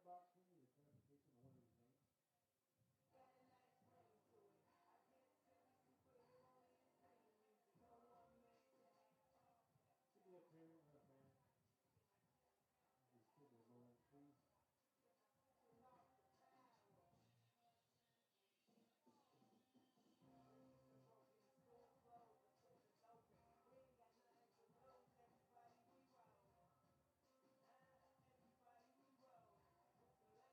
box for me, the clarification on one of these names? Got a nice ring to it. I guess 'cause it's super lonely and singing music. No one makes it. Could be a parent or a fan. These kids are annoying. Please. Turn off the power. Keys are broken, the school closed, the prison's open. We ain't got nothing to lose. Everybody we roll. Everybody we roll. With some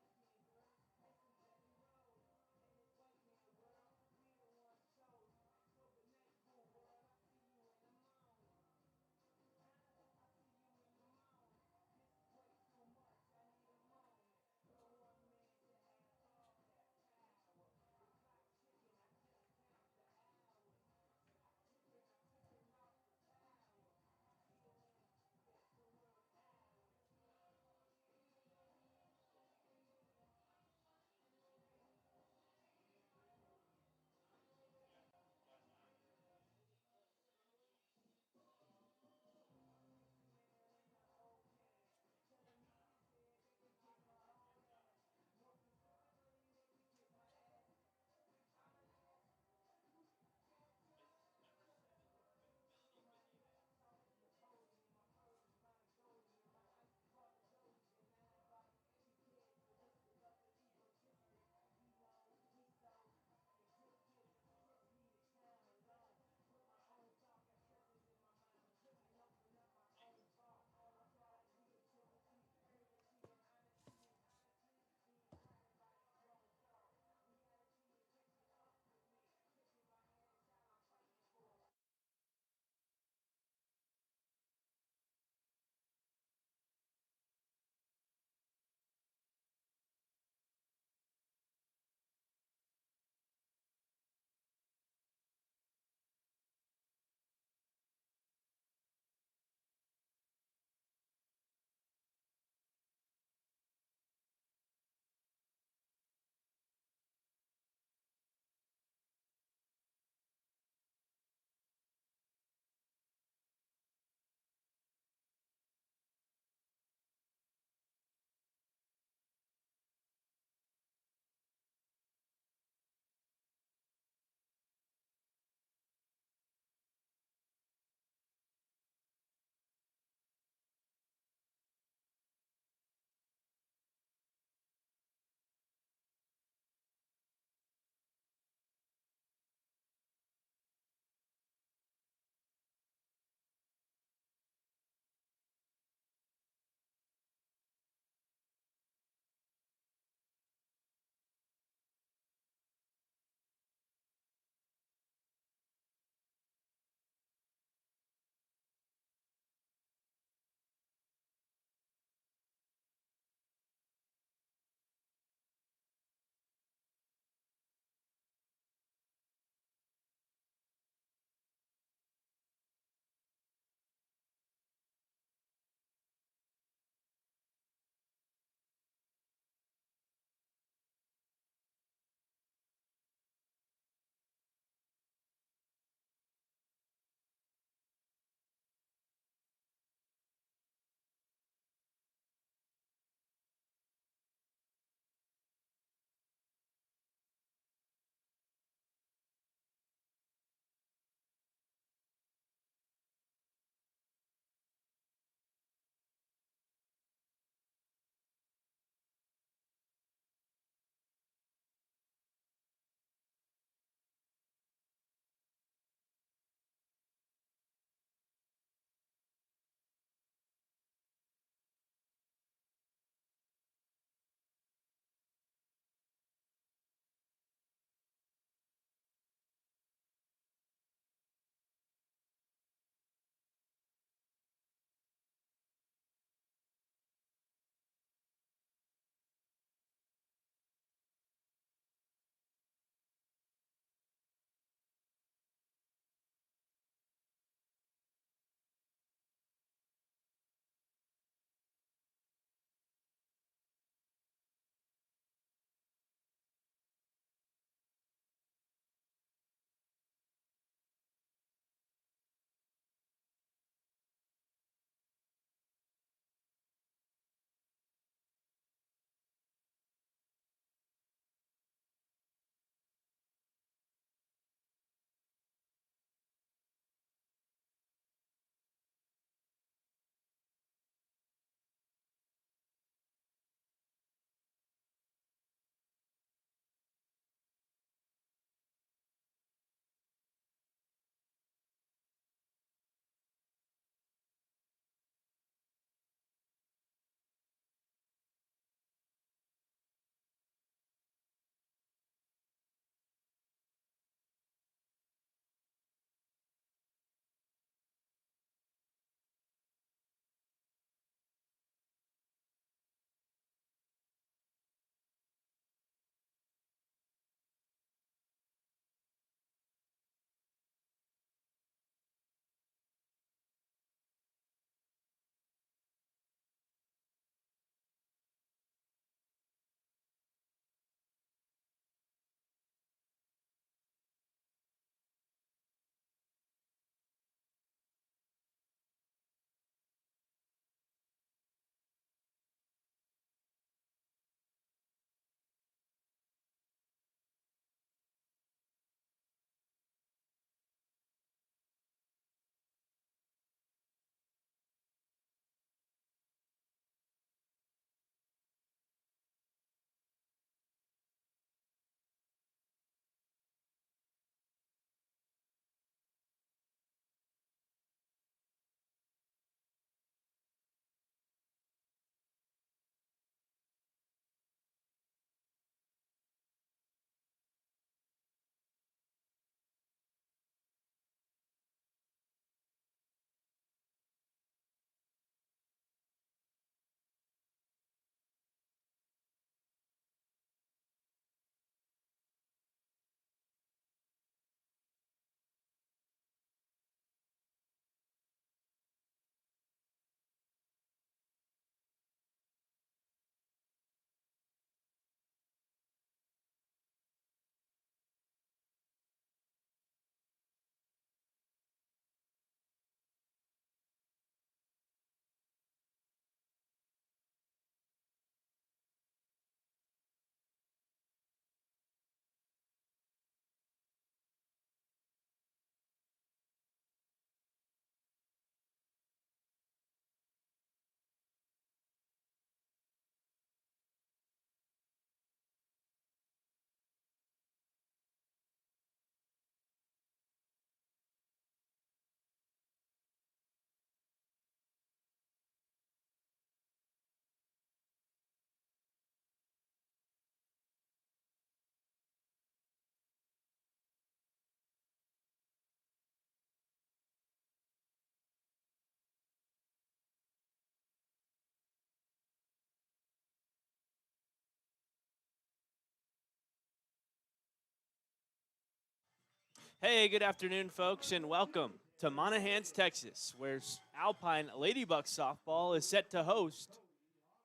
Hey, good afternoon, folks, and welcome to Monahans, Texas, where Alpine Ladybuck softball is set to host,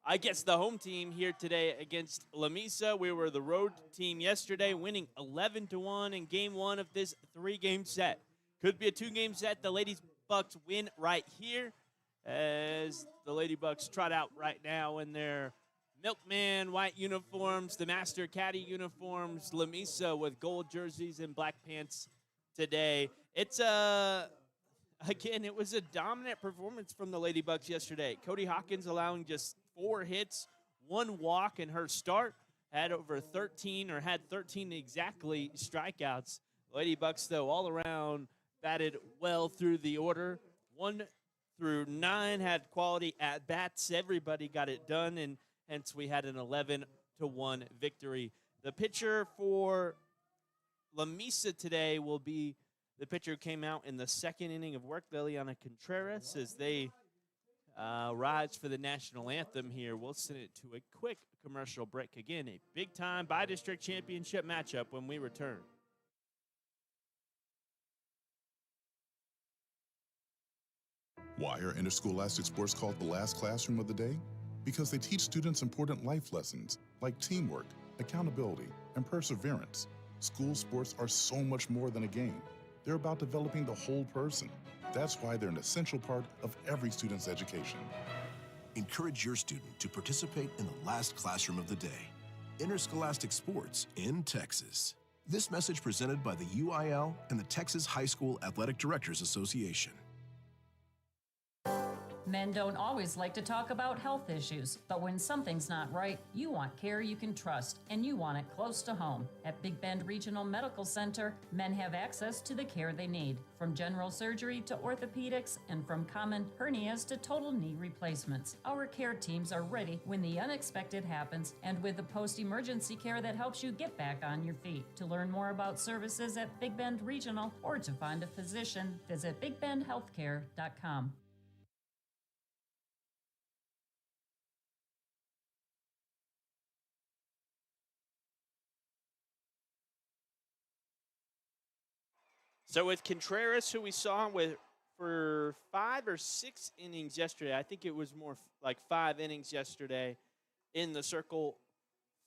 I guess, the home team here today against Lamesa. We were the road team yesterday, winning 11-1 in game one of this three-game set. Could be a two-game set. The Ladybucks win right here as the Ladybucks trot out right now in their milkman white uniforms, the master caddy uniforms, Lamesa with gold jerseys and black pants today. It's again, it was a dominant performance from the Ladybucks yesterday. Cody Hawkins allowing just 4 hits, 1 walk in her start, had over 13 or had 13 exactly strikeouts. Ladybucks, though, all around batted well through the order. 1 through 9 had quality at bats. Everybody got it done, and hence we had an 11-1 victory. The pitcher for Lamesa today will be the pitcher who came out in the second inning of work, Liliana Contreras, as they rise for the national anthem here. We'll send it to a quick commercial break. Again, a big-time by-district championship matchup when we return. Why are interscholastic sports called the last classroom of the day? Because they teach students important life lessons like teamwork, accountability, and perseverance. School sports are so much more than a game. They're about developing the whole person. That's why they're an essential part of every student's education. Encourage your student to participate in the last classroom of the day. Interscholastic sports in Texas. This message presented by the UIL and the Texas High School Athletic Directors Association. Men don't always like to talk about health issues, but when something's not right, you want care you can trust, and you want it close to home. At Big Bend Regional Medical Center, men have access to the care they need, from general surgery to orthopedics, and from common hernias to total knee replacements. Our care teams are ready when the unexpected happens, and with the post-emergency care that helps you get back on your feet. To learn more about services at Big Bend Regional or to find a physician, visit bigbendhealthcare.com. So with Contreras, who we saw for 5 or 6 innings yesterday, I think it was more like 5 innings yesterday in the circle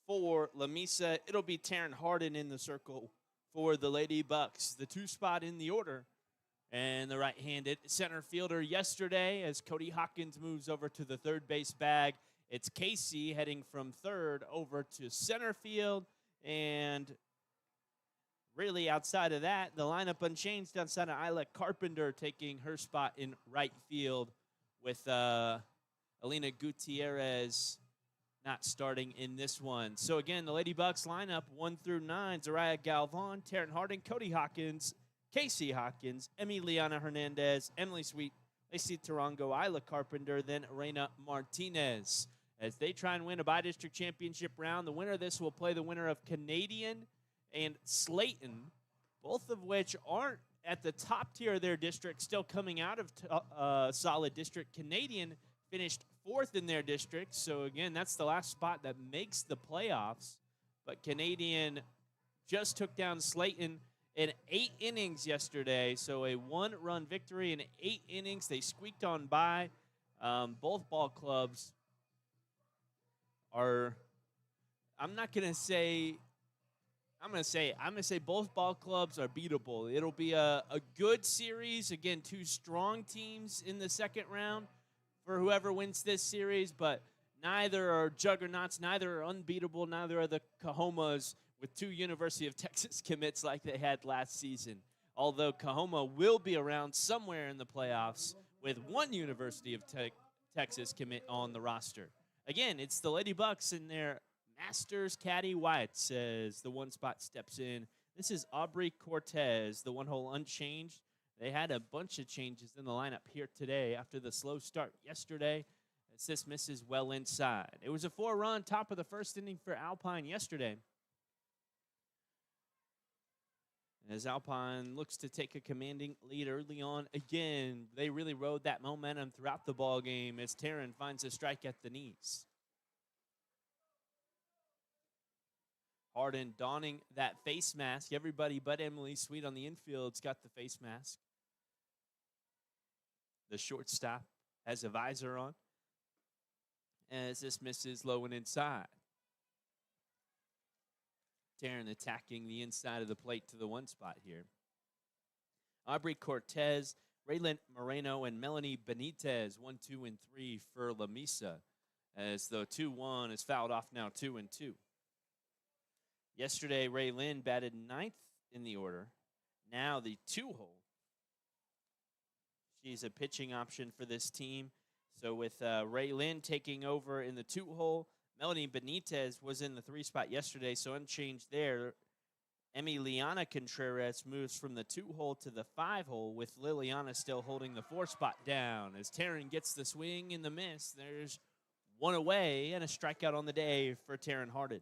for Lamesa. It'll be Taryn Harden in the circle for the Lady Bucks, the 2 spot in the order. And the right-handed center fielder yesterday, as Cody Hawkins moves over to the third base bag, it's Casey heading from third over to center field. And really, outside of that, the lineup unchanged outside of Isla Carpenter taking her spot in right field with Alina Gutierrez not starting in this one. So, again, the Lady Bucks lineup 1 through 9, Zariah Galvan, Taryn Harding, Cody Hawkins, Casey Hawkins, Emiliana Hernandez, Emily Sweet, Lacey Tarango, Isla Carpenter, then Reina Martinez. As they try and win a by-district championship round, the winner of this will play the winner of Canadian and Slayton, both of which aren't at the top tier of their district, still coming out of solid district. Canadian finished 4th in their district, so again, that's the last spot that makes the playoffs. But Canadian just took down Slayton in 8 innings yesterday, so a 1-run victory in 8 innings. They squeaked on by. Both ball clubs are, I'm going to say both ball clubs are beatable. It'll be a good series. Again, 2 strong teams in the second round for whoever wins this series, but neither are juggernauts, neither are unbeatable, neither are the Cahomas with 2 University of Texas commits like they had last season. Although Cahoma will be around somewhere in the playoffs with 1 University of Texas commit on the roster. Again, it's the Lady Bucks in their Masters caddy Wyatt says the 1 spot steps in. This is Aubrey Cortez, the 1 hole unchanged. They had a bunch of changes in the lineup here today after the slow start yesterday, as this misses well inside. It was a 4-run top of the first inning for Alpine yesterday, as Alpine looks to take a commanding lead early on. Again, they really rode that momentum throughout the ball game as Taryn finds a strike at the knees. Harden donning that face mask. Everybody but Emily Sweet on the infield's got the face mask. The shortstop has a visor on as this misses low and inside. Taryn attacking the inside of the plate to the one spot here. Aubrey Cortez, Raylan Moreno, and Melanie Benitez, 1, 2, and 3 for Lamesa, as the 2-1 is fouled off now, 2 and 2. Yesterday, Ray Lynn batted 9th in the order. Now the 2-hole. She's a pitching option for this team. So with Ray Lynn taking over in the 2-hole, Melanie Benitez was in the 3 spot yesterday, so unchanged there. Emiliana Contreras moves from the 2-hole to the 5-hole, with Liliana still holding the 4 spot down. As Taryn gets the swing and the miss, there's one away and a strikeout on the day for Taryn Harden.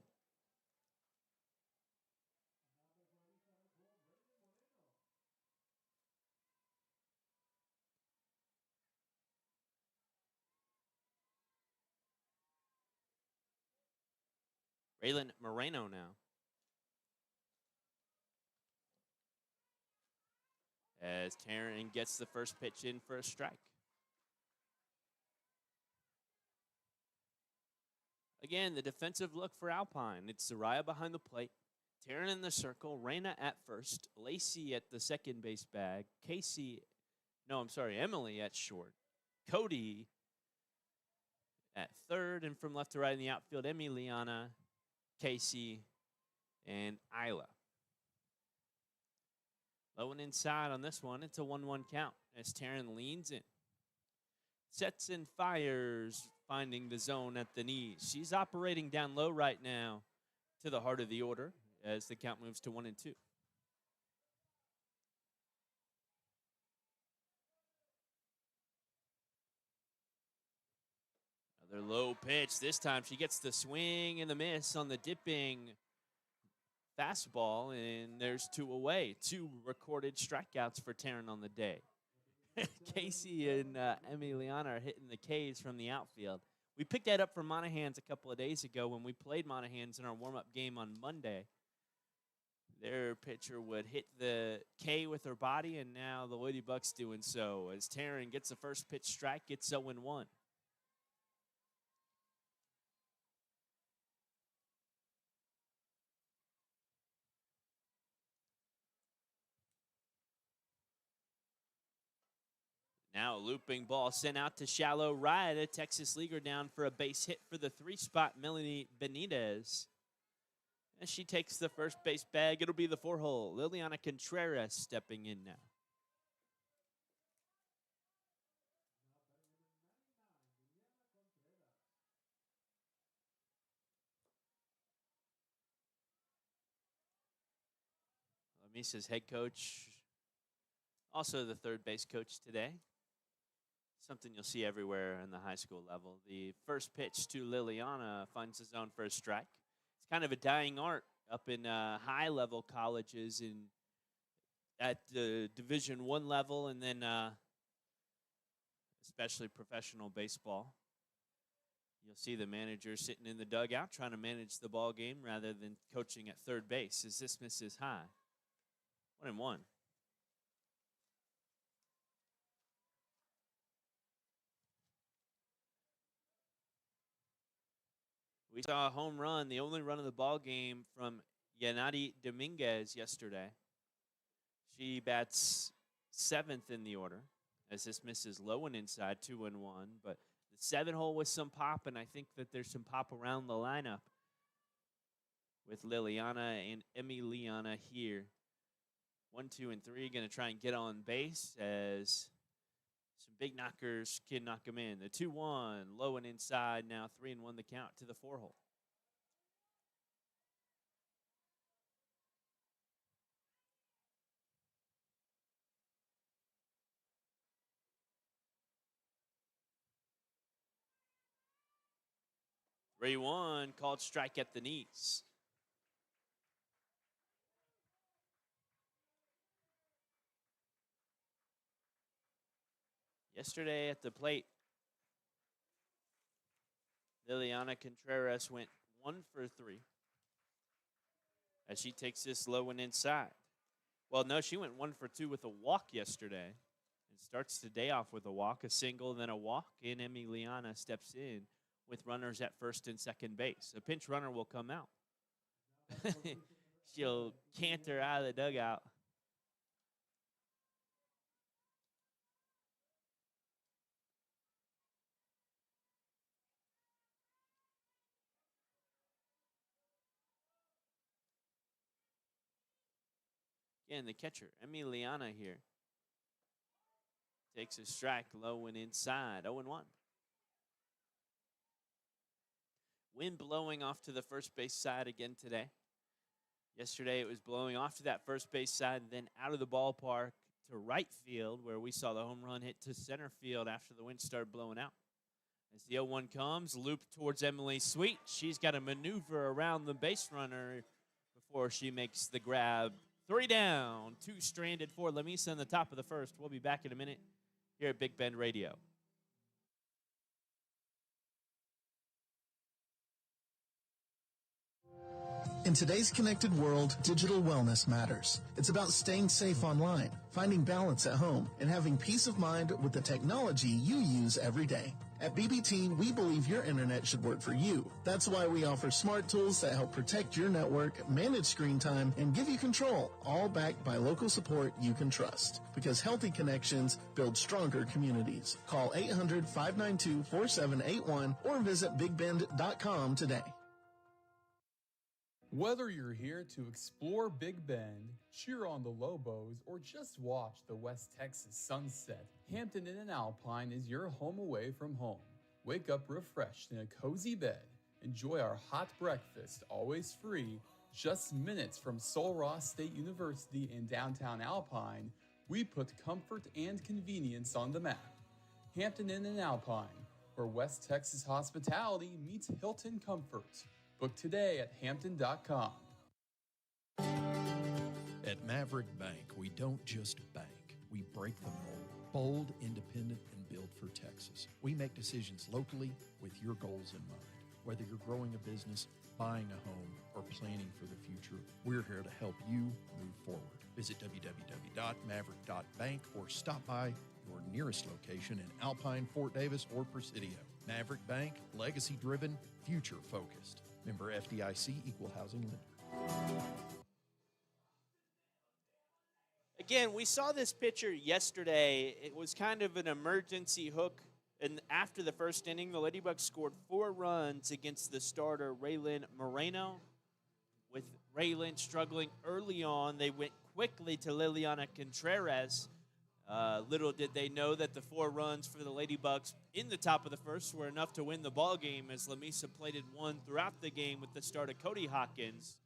Raylan Moreno now. As Taryn gets the first pitch in for a strike. Again, the defensive look for Alpine. It's Soraya behind the plate, Taryn in the circle, Raina at first, Lacey at the second base bag, Emily at short, Cody at third, and from left to right in the outfield, Emiliana, Casey, and Isla. Low and inside on this one. It's a 1-1 count as Taryn leans in. Sets and fires, finding the zone at the knees. She's operating down low right now to the heart of the order as the count moves to 1 and 2. Another low pitch. This time she gets the swing and the miss on the dipping fastball, and there's 2 away. 2 recorded strikeouts for Taryn on the day. Casey and Emiliana are hitting the K's from the outfield. We picked that up from Monahans a couple of days ago when we played Monahans in our warm-up game on Monday. Their pitcher would hit the K with her body, and now the Lady Bucks doing so as Taryn gets the first pitch strike, gets 0-1. Now a looping ball sent out to shallow right. A Texas leaguer down for a base hit for the 3 spot, Melanie Benitez. As she takes the first base bag, it'll be the 4-hole. Liliana Contreras stepping in now. Lamesa's head coach, also the third base coach today. Something you'll see everywhere in the high school level. The first pitch to Liliana finds the zone for a strike. It's kind of a dying art up in high-level colleges at the Division I level, and then especially professional baseball. You'll see the manager sitting in the dugout trying to manage the ball game rather than coaching at third base as this misses high. 1-1. We saw a home run, the only run of the ball game from Yanadi Dominguez yesterday. She bats 7th in the order as this misses low and inside, 2-1. But the 7-hole with some pop, and I think that there's some pop around the lineup with Liliana and Emiliana here. 1, 2, and 3 going to try and get on base as some big knockers can knock them in. The 2-1, low and inside, now 3-1 the count to the 4-hole. Ray 1 called strike at the knees. Yesterday at the plate, Liliana Contreras went 1 for 3. as she takes this low and inside. Well, no, she went 1 for 2 with a walk yesterday and starts the day off with a walk, a single, then a walk. And Emiliana steps in with runners at first and second base. A pinch runner will come out. She'll canter out of the dugout. Again, the catcher, Emiliana here, takes a strike low and inside, 0-1. Wind blowing off to the first base side again today. Yesterday it was blowing off to that first base side and then out of the ballpark to right field, where we saw the home run hit to center field after the wind started blowing out. As the 0-1 comes, loop towards Emily Sweet. She's got to maneuver around the base runner before she makes the grab. 3 down, 2 stranded for Lamesa in the top of the first. We'll be back in a minute here at Big Bend Radio. In today's connected world, digital wellness matters. It's about staying safe online, finding balance at home, and having peace of mind with the technology you use every day. At BBT, we believe your internet should work for you. That's why we offer smart tools that help protect your network, manage screen time, and give you control, all backed by local support you can trust. Because healthy connections build stronger communities. Call 800-592-4781 or visit bigbend.com today. Whether you're here to explore Big Bend, cheer on the Lobos, or just watch the West Texas sunset, Hampton Inn and Alpine is your home away from home. Wake up refreshed in a cozy bed. Enjoy our hot breakfast, always free. Just minutes from Sul Ross State University in downtown Alpine, we put comfort and convenience on the map. Hampton Inn and Alpine, where West Texas hospitality meets Hilton comfort. Book today at hampton.com. At Maverick Bank, we don't just bank, we break the mold. Bold, independent, and built for Texas. We make decisions locally with your goals in mind. Whether you're growing a business, buying a home, or planning for the future, we're here to help you move forward. Visit www.maverick.bank or stop by your nearest location in Alpine, Fort Davis, or Presidio. Maverick Bank, legacy-driven, future-focused. Member FDIC, Equal Housing Lender. Again, we saw this pitcher yesterday. It was kind of an emergency hook. And after the first inning, the Ladybugs scored 4 runs against the starter, Raylin Moreno. With Raylin struggling early on, they went quickly to Liliana Contreras. Little did they know that the 4 runs for the Ladybugs in the top of the first were enough to win the ball game, as Lamesa plated 1 throughout the game with the start of Cody Hawkins.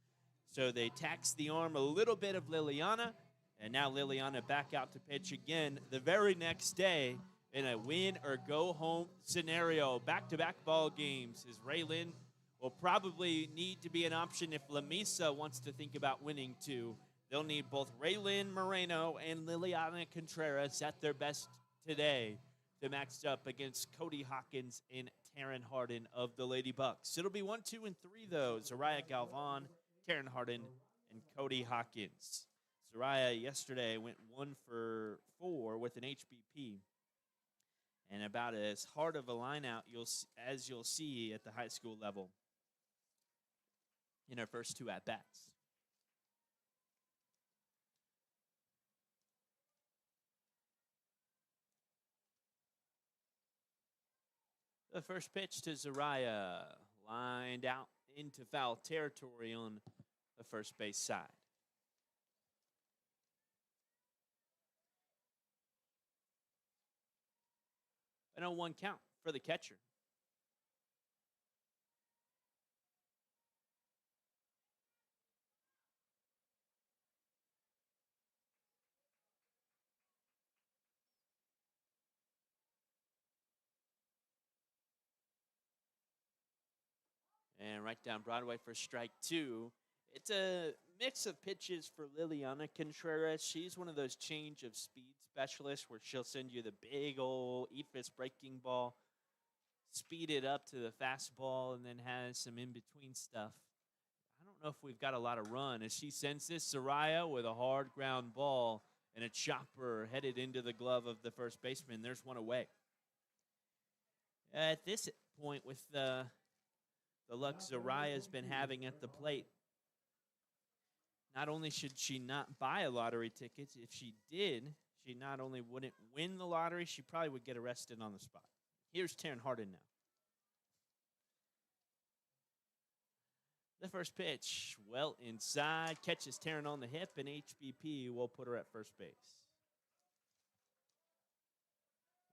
So they taxed the arm a little bit of Liliana, and now Liliana back out to pitch again the very next day in a win-or-go-home scenario. Back-to-back ball games, as Raylin will probably need to be an option if Lamesa wants to think about winning too. They'll need both Raylin Moreno and Liliana Contreras at their best today to match up against Cody Hawkins and Taryn Harden of the Ladybugs. It'll be 1, 2, and 3, though. Zariah Galvan, Taryn Harden, and Cody Hawkins. Zariah yesterday went 1 for 4 with an HBP. And about as hard of a line-out as you'll see at the high school level in her first 2 at-bats. The first pitch to Zariah, lined out into foul territory on the first base side. An 0-1 count for the catcher. And right down Broadway for strike 2. It's a mix of pitches for Liliana Contreras. She's one of those change of speed specialists where she'll send you the big old Ephus breaking ball, speed it up to the fastball, and then has some in-between stuff. I don't know if we've got a lot of run as she sends this Soraya with a hard ground ball and a chopper headed into the glove of the first baseman. There's one away. At this point, with the luck Zoraya's been having at the plate, not only should she not buy a lottery ticket, if she did, she not only wouldn't win the lottery, she probably would get arrested on the spot. Here's Taryn Harden now. The first pitch, well inside, catches Taryn on the hip, and HBP will put her at first base.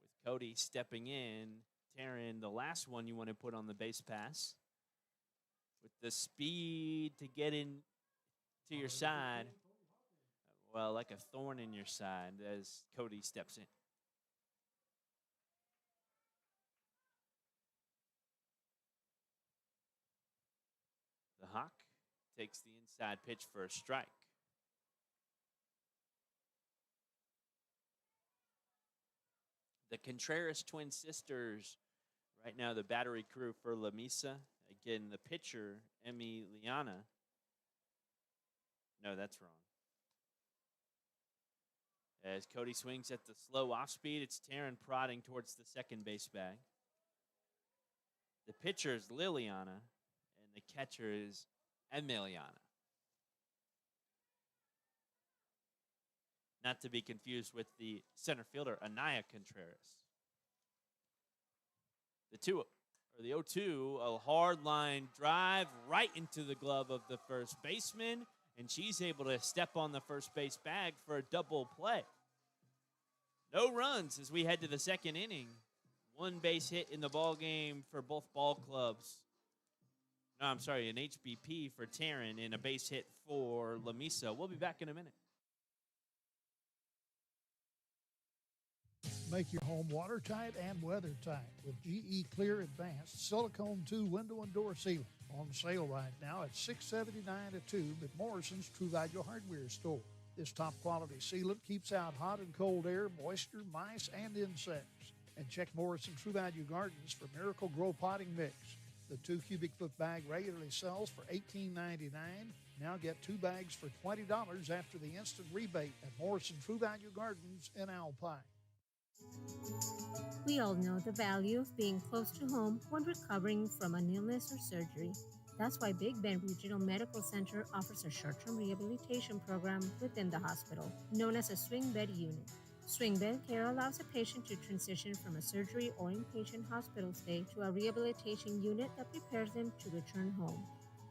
With Cody stepping in, Taryn, the last one you want to put on the base pass. With the speed to get in to your side, well, like a thorn in your side as Cody steps in. The Hawk takes the inside pitch for a strike. The Contreras twin sisters, right now the battery crew for Lamesa. Again, the pitcher, Emiliana. No, that's wrong. As Cody swings at the slow off speed, it's Taryn prodding towards the second base bag. The pitcher is Liliana, and the catcher is Emiliana. Not to be confused with the center fielder, Anaya Contreras. The 0-2, a hard line drive right into the glove of the first baseman, and she's able to step on the first base bag for a double play. No runs as we head to the second inning. One base hit in the ball game for both ball clubs. No, I'm sorry, an HBP for Taryn and a base hit for Lamesa. We'll be back in a minute. Make your home watertight and weathertight with GE Clear Advanced Silicone 2 window and door sealant. On sale right now at $6.79 a tube at Morrison's True Value Hardware store. This top quality sealant keeps out hot and cold air, moisture, mice, and insects. And check Morrison True Value Gardens for Miracle Grow Potting Mix. The 2 cubic foot bag regularly sells for $18.99. Now get 2 bags for $20 after the instant rebate at Morrison True Value Gardens in Alpine. We all know the value of being close to home when recovering from an illness or surgery. That's why Big Bend Regional Medical Center offers a short-term rehabilitation program within the hospital, known as a swing bed unit. Swing bed care allows a patient to transition from a surgery or inpatient hospital stay to a rehabilitation unit that prepares them to return home.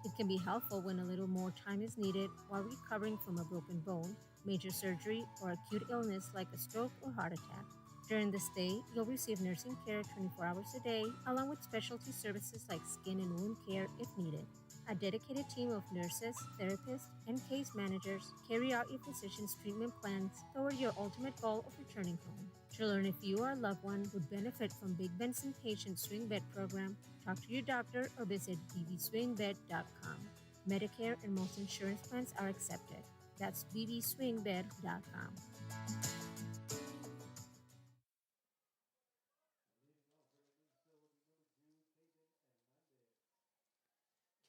It can be helpful when a little more time is needed while recovering from a broken bone, major surgery, or acute illness like a stroke or heart attack. During the stay, you'll receive nursing care 24 hours a day, along with specialty services like skin and wound care if needed. A dedicated team of nurses, therapists, and case managers carry out your physician's treatment plans toward your ultimate goal of returning home. To learn if you or a loved one would benefit from Big Bend's inpatient swing bed program, talk to your doctor or visit bbswingbed.com. Medicare and most insurance plans are accepted. That's bbswingbed.com.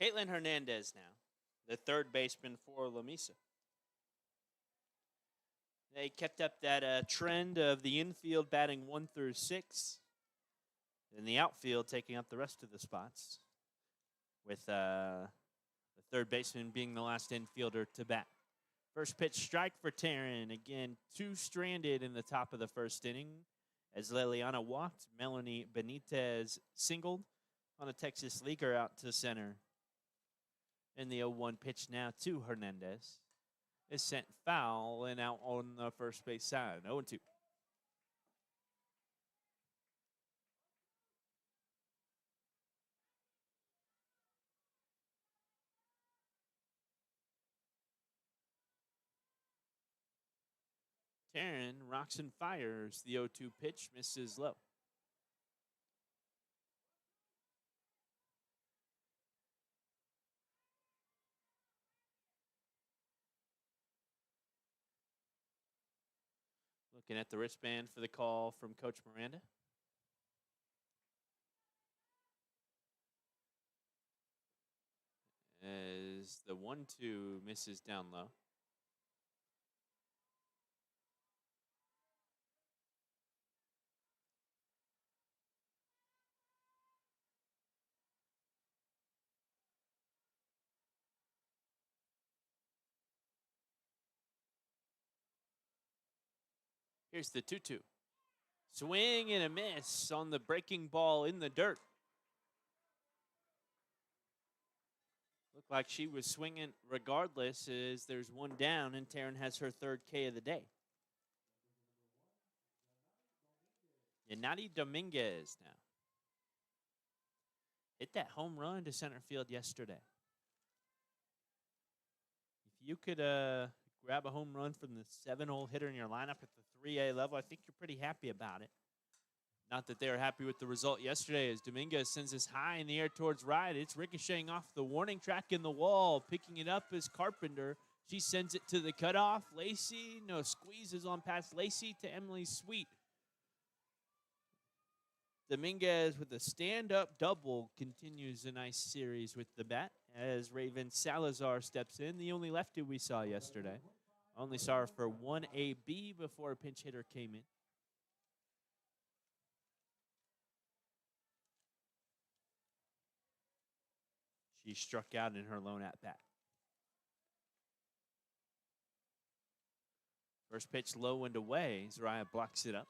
Caitlin Hernandez now, the third baseman for Lamesa. They kept up that trend of the infield batting 1 through 6, and the outfield taking up the rest of the spots, with the third baseman being the last infielder to bat. First pitch strike for Taryn. Again, 2 stranded in the top of the first inning as Liliana walked. Melanie Benitez singled on a Texas leaguer out to center. And the 0-1 pitch now to Hernandez is sent foul and out on the first base side. 0-2. Taryn rocks and fires. The 0-2 pitch misses low. Looking at the wristband for the call from Coach Miranda. As as the 1-2 misses down low. Here's the 2-2. Swing and a miss on the breaking ball in the dirt. Looked like she was swinging regardless as there's one down and Taryn has her third K of the day. Yanati Dominguez now. Hit that home run to center field yesterday. If you could grab a home run from the 7-hole hitter in your lineup at the 3A level, I think you're pretty happy about it. Not that they were happy with the result yesterday as Dominguez sends this high in the air towards right. It's ricocheting off the warning track in the wall. Picking it up is Carpenter. She sends it to the cutoff. Lacey, no squeezes on past Lacey to Emily Sweet. Dominguez with a stand-up double continues a nice series with the bat as Raven Salazar steps in. The only lefty we saw yesterday. Only saw her for 1AB before a pinch hitter came in. She struck out in her lone at-bat. First pitch low and away. Zariah blocks it up.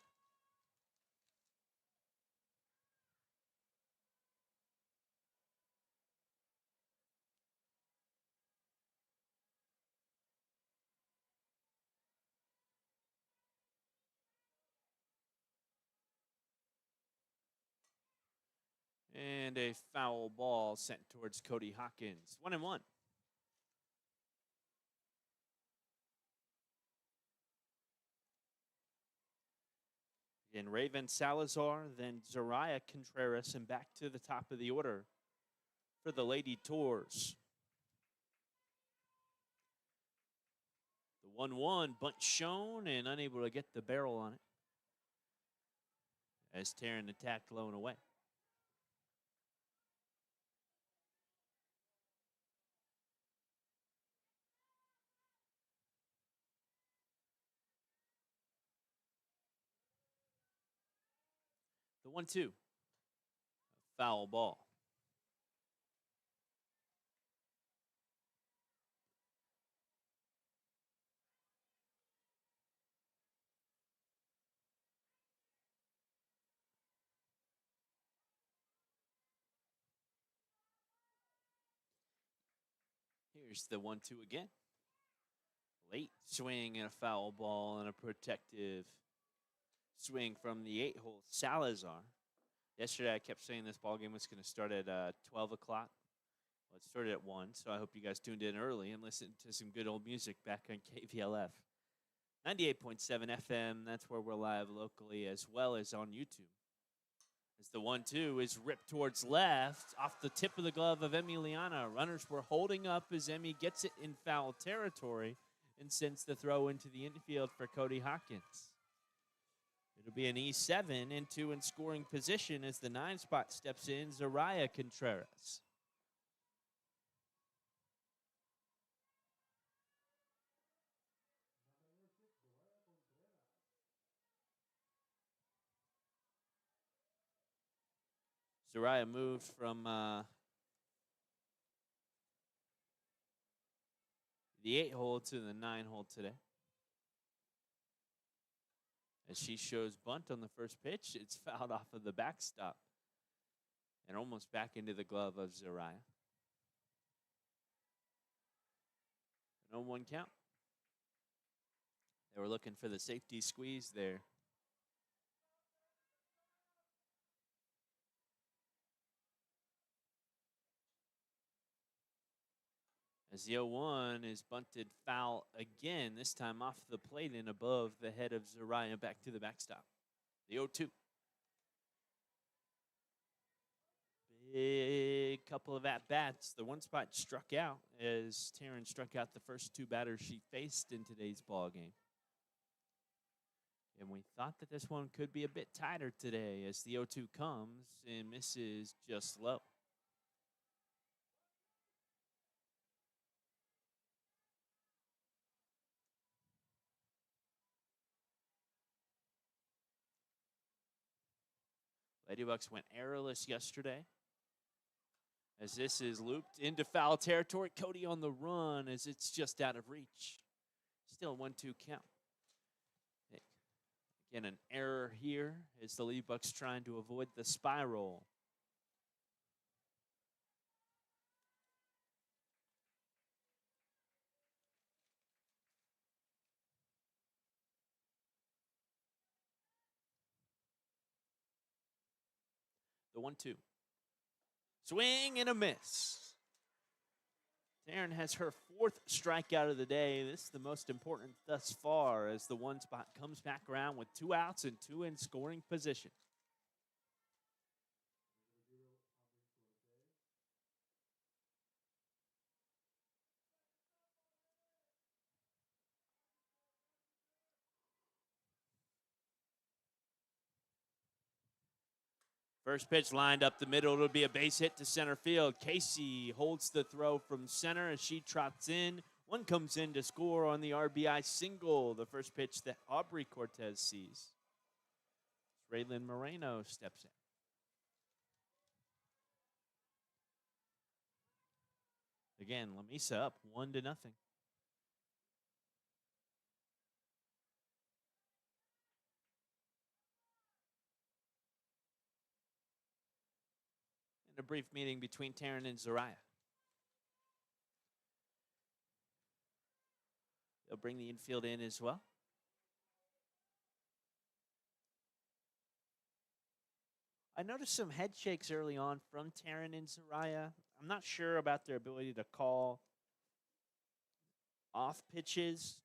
And a foul ball sent towards Cody Hawkins. 1-1. In Raven Salazar, then Zariah Contreras, and back to the top of the order for the Lady Tours. The 1-1 bunt shown and unable to get the barrel on it as Taryn attacked low and away. The 1-2. Foul ball. Here's the 1-2 again. Late swing and a foul ball and a protective swing from the 8-hole Salazar. Yesterday I kept saying this ball game was going to start at 12 o'clock. Well, it started at 1, so I hope you guys tuned in early and listened to some good old music back on KVLF. 98.7 FM, that's where we're live locally as well as on YouTube. As the 1-2 is ripped towards left off the tip of the glove of Emiliana. Runners were holding up as Emmy gets it in foul territory and sends the throw into the infield for Cody Hawkins. It'll be an E7 into in scoring position as the 9 spot steps in, Zariah Contreras. Zariah moved from the 8-hole to the 9-hole today. As she shows bunt on the first pitch, it's fouled off of the backstop and almost back into the glove of Zariah. An 0-1 count. They were looking for the safety squeeze there. As the 0-1 is bunted foul again, this time off the plate and above the head of Zariah back to the backstop. The 0-2. Big couple of at-bats. The one spot struck out as Taryn struck out the first 2 batters she faced in today's ball game. And we thought that this one could be a bit tighter today as the 0-2 comes and misses just low. Ladybugs went errorless yesterday. As this is looped into foul territory. Cody on the run as it's just out of reach. Still 1-2 count. Again, an error here as the Ladybugs trying to avoid the spiral. The 1-2. Swing and a miss. Taryn has her 4th strikeout of the day. This is the most important thus far as the one spot comes back around with 2 outs and 2 in scoring position. First pitch lined up the middle. It'll be a base hit to center field. Casey holds the throw from center as she trots in. One comes in to score on the RBI single. The first pitch that Aubrey Cortez sees. Raylin Moreno steps in. Again, Lamesa up 1-0. And a brief meeting between Taryn and Zariah. They'll bring the infield in as well. I noticed some head shakes early on from Taryn and Zariah. I'm not sure about their ability to call off pitches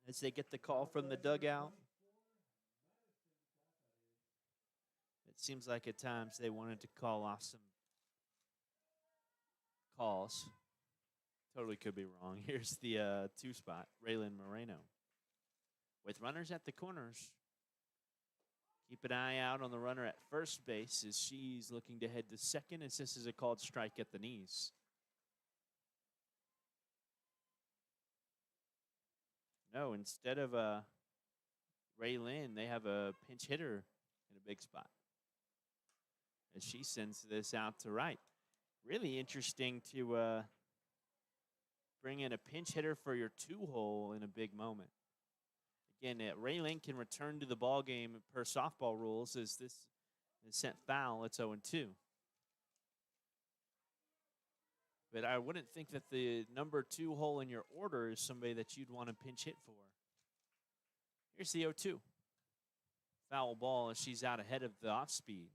as they get the call from the dugout. It seems like at times they wanted to call off some calls. Totally could be wrong. Here's the 2 spot, Raylin Moreno. With runners at the corners, keep an eye out on the runner at first base as she's looking to head to second as this is a called strike at the knees. No, instead of Raylin, they have a pinch hitter in a big spot as she sends this out to right. Really interesting to bring in a pinch hitter for your 2-hole in a big moment. Again, Raylin can return to the ball game per softball rules as this is sent foul. It's 0-2. But I wouldn't think that the number 2 hole in your order is somebody that you'd want to pinch hit for. Here's the 0-2. Foul ball as she's out ahead of the off speed.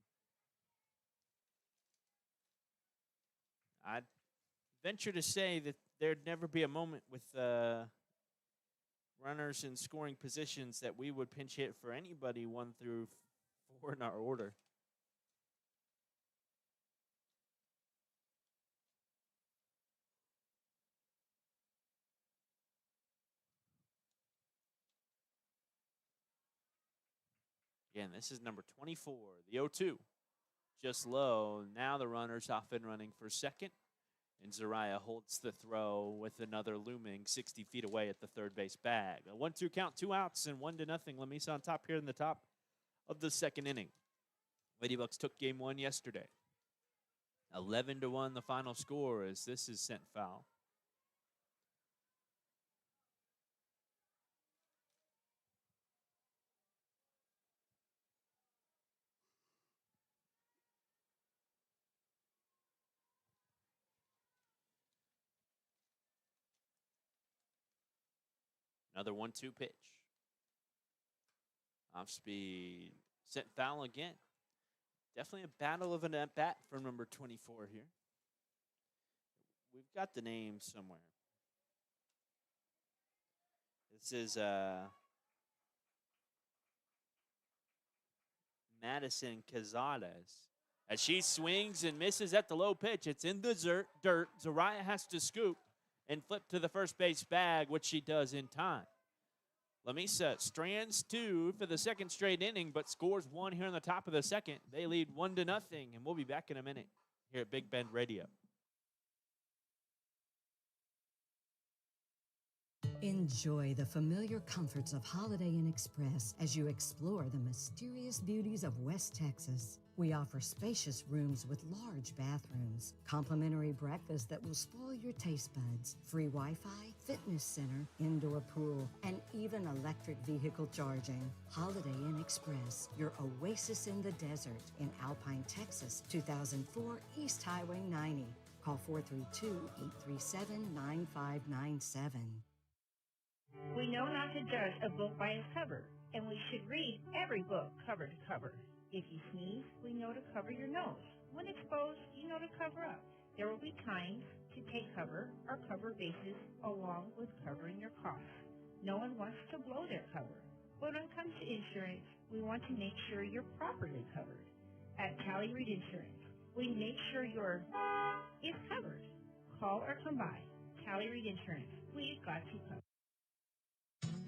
I'd venture to say that there'd never be a moment with runners in scoring positions that we would pinch hit for anybody 1 through 4 in our order. Again, this is number 24, the 0-2. Just low. Now the runner's off and running for second. And Zariah holds the throw with another looming 60 feet away at the third base bag. A 1-2 count, 2 outs, and 1-0. Lamesa on top here in the top of the second inning. Ladybugs took game 1 yesterday. 11-1 the final score as this is sent foul. Another 1-2 pitch. Off speed. Sent foul again. Definitely a battle of an at-bat from number 24 here. We've got the name somewhere. This is Madison Cazales. As she swings and misses at the low pitch, it's in the dirt. Zariah has to scoop and flip to the first base bag, which she does in time. Lamesa strands 2 for the second straight inning, but scores 1 here in the top of the second. They lead 1-0, and we'll be back in a minute here at Big Bend Radio. Enjoy the familiar comforts of Holiday Inn Express as you explore the mysterious beauties of West Texas. We offer spacious rooms with large bathrooms, complimentary breakfast that will spoil your taste buds, free Wi-Fi, fitness center, indoor pool, and even electric vehicle charging. Holiday Inn Express, your oasis in the desert in Alpine, Texas, 2004 East Highway 90. Call 432-837-9597. We know not to judge a book by its cover, and we should read every book cover to cover. If you sneeze, we know to cover your nose. When exposed, you know to cover up. There will be times to take cover or cover bases along with covering your cough. No one wants to blow their cover. But when it comes to insurance, we want to make sure you're properly covered. At Callie Reed Insurance, we make sure your is covered. Call or come by. Callie Reed Insurance, we've got you covered.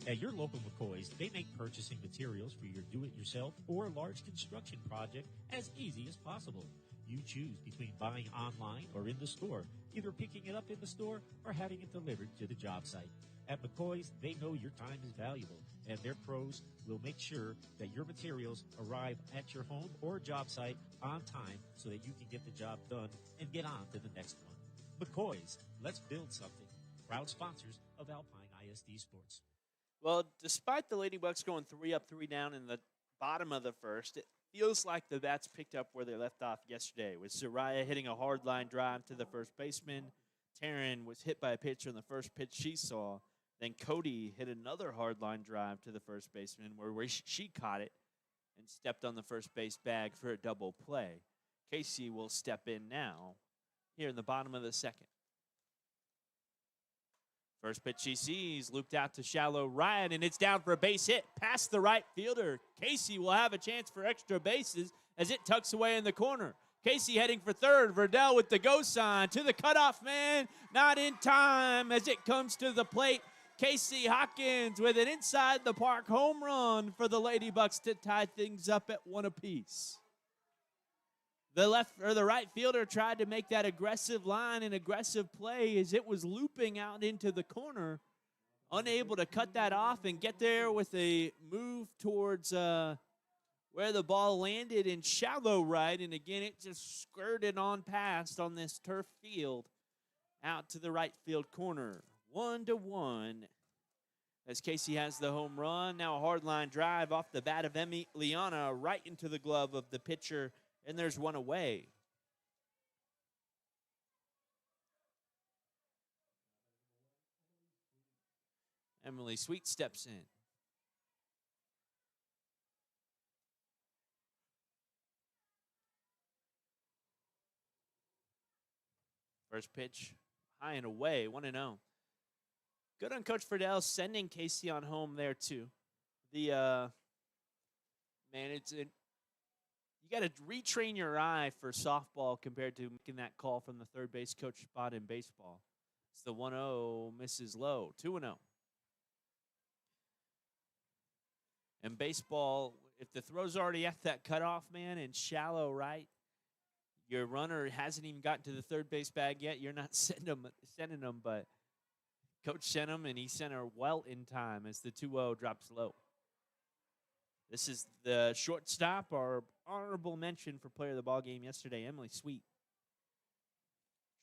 At your local McCoys, they make purchasing materials for your do-it-yourself or large construction project as easy as possible. You choose between buying online or in the store, either picking it up in the store or having it delivered to the job site. At McCoys, they know your time is valuable, and their pros will make sure that your materials arrive at your home or job site on time so that you can get the job done and get on to the next one. McCoys, let's build something. Proud sponsors of Alpine ISD Sports. Well, despite the Ladybucks going 3 up, 3 down in the bottom of the first, it feels like the bats picked up where they left off yesterday, with Soraya hitting a hard line drive to the first baseman. Taryn was hit by a pitcher in the first pitch she saw. Then Cody hit another hard line drive to the first baseman where she caught it and stepped on the first base bag for a double play. Casey will step in now here in the bottom of the second. First pitch she sees, looped out to shallow right, and it's down for a base hit past the right fielder. Casey will have a chance for extra bases as it tucks away in the corner. Casey heading for third. Verdell with the go sign to the cutoff man. Not in time as it comes to the plate. Casey Hawkins with an inside the park home run for the Ladybucks to tie things up at 1 apiece. The right fielder tried to make that aggressive line and aggressive play as it was looping out into the corner, unable to cut that off and get there with a move towards where the ball landed in shallow right. And again, it just skirted on past on this turf field out to the right field corner. 1-1 as Casey has the home run. Now a hard line drive off the bat of Liana right into the glove of the pitcher. And there's one away. Emily Sweet steps in. First pitch, high and away, 1-0. Good on Coach Friedel sending Casey on home there too. You got to retrain your eye for softball compared to making that call from the third base coach spot in baseball. It's the 1-0, misses low, 2-0. In baseball, if the throw's already at that cutoff man and shallow right, your runner hasn't even gotten to the third base bag yet, you're not sending them, but coach sent him, and he sent her well in time as the 2-0 drops low. This is the shortstop, our honorable mention for player of the ball game yesterday, Emily Sweet.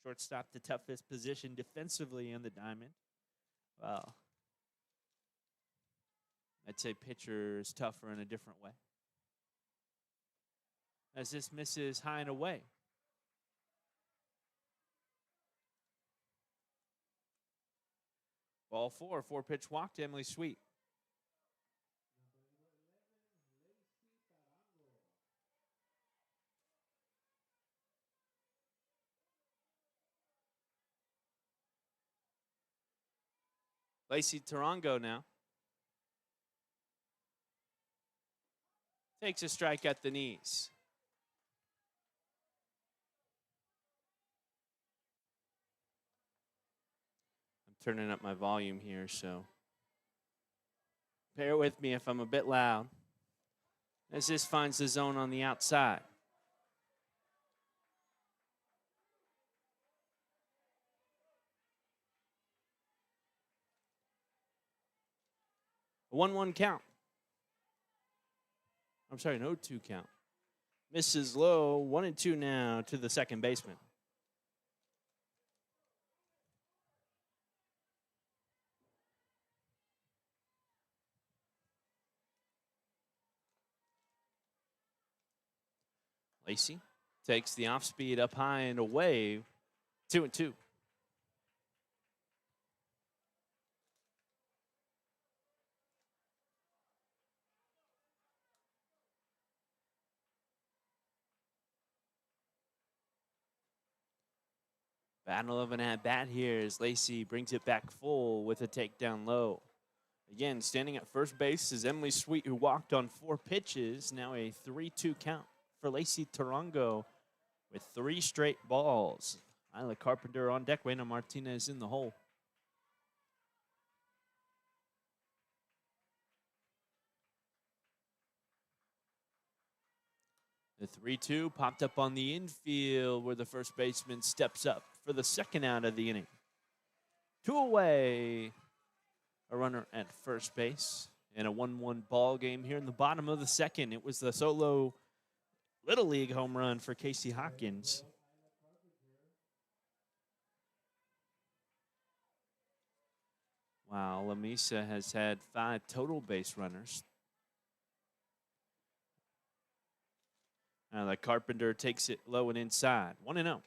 Shortstop, the toughest position defensively in the diamond. Well, I'd say pitcher is tougher in a different way. As this misses high and away. Ball 4, 4-pitch walk to Emily Sweet. Lacey Tarango now. Takes a strike at the knees. I'm turning up my volume here, so bear with me if I'm a bit loud. As this finds the zone on the outside. A 1-1 count. I'm sorry, an 0-2 count. Misses low, 1-2 now to the second baseman. Lacey takes the off speed up high and away. 2-2. Battle of an at-bat here as Lacey brings it back full with a takedown low. Again, standing at first base is Emily Sweet, who walked on 4 pitches. Now a 3-2 count for Lacey Tarango with 3 straight balls. Isla Carpenter on deck, Reina Martinez in the hole. The 3-2 popped up on the infield where the first baseman steps up for the second out of the inning. 2 away. A runner at first base in a 1-1 ball game here in the bottom of the second. It was the solo Little League home run for Casey Hopkins. Wow, Lamesa has had 5 total base runners. Now the Carpenter takes it low and inside. 1-0.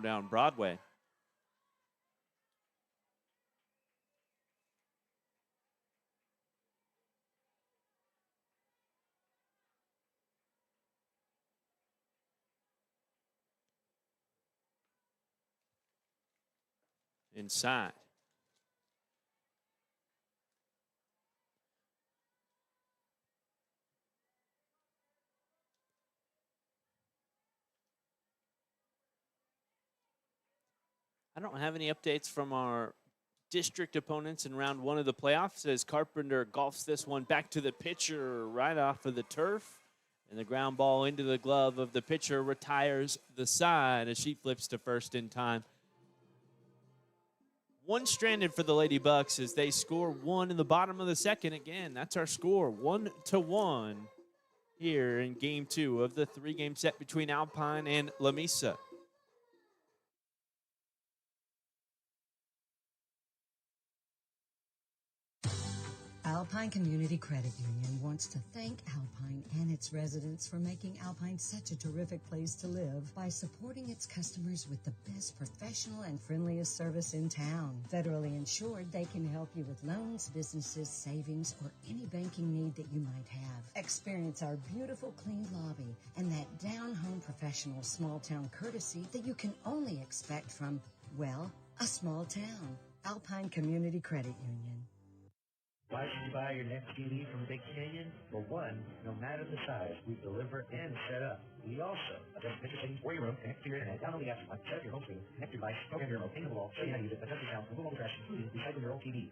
Down Broadway. Inside. I don't have any updates from our district opponents in round 1 of the playoffs as Carpenter golfs this one back to the pitcher right off of the turf. And the ground ball into the glove of the pitcher retires the side as she flips to first in time. 1 stranded for the Lady Bucks as they score 1 in the bottom of the second. Again, that's our score, 1-1 here in game 2 of the 3-game set between Alpine and Lamesa. Alpine Community Credit Union wants to thank Alpine and its residents for making Alpine such a terrific place to live by supporting its customers with the best professional and friendliest service in town. Federally insured, they can help you with loans, businesses, savings, or any banking need that you might have. Experience our beautiful clean lobby and that down-home professional small-town courtesy that you can only expect from, well, a small town. Alpine Community Credit Union. Why should you buy your next TV from Big Canyon? For one, no matter the size, we deliver and set up. We also adjust picture settings for your room, connect to your internet, download the apps like set up your home screen, connect your device, program your remote, paint the wall, show you how to use it, adjust the sound, remove all the trash, including recycle your old TV.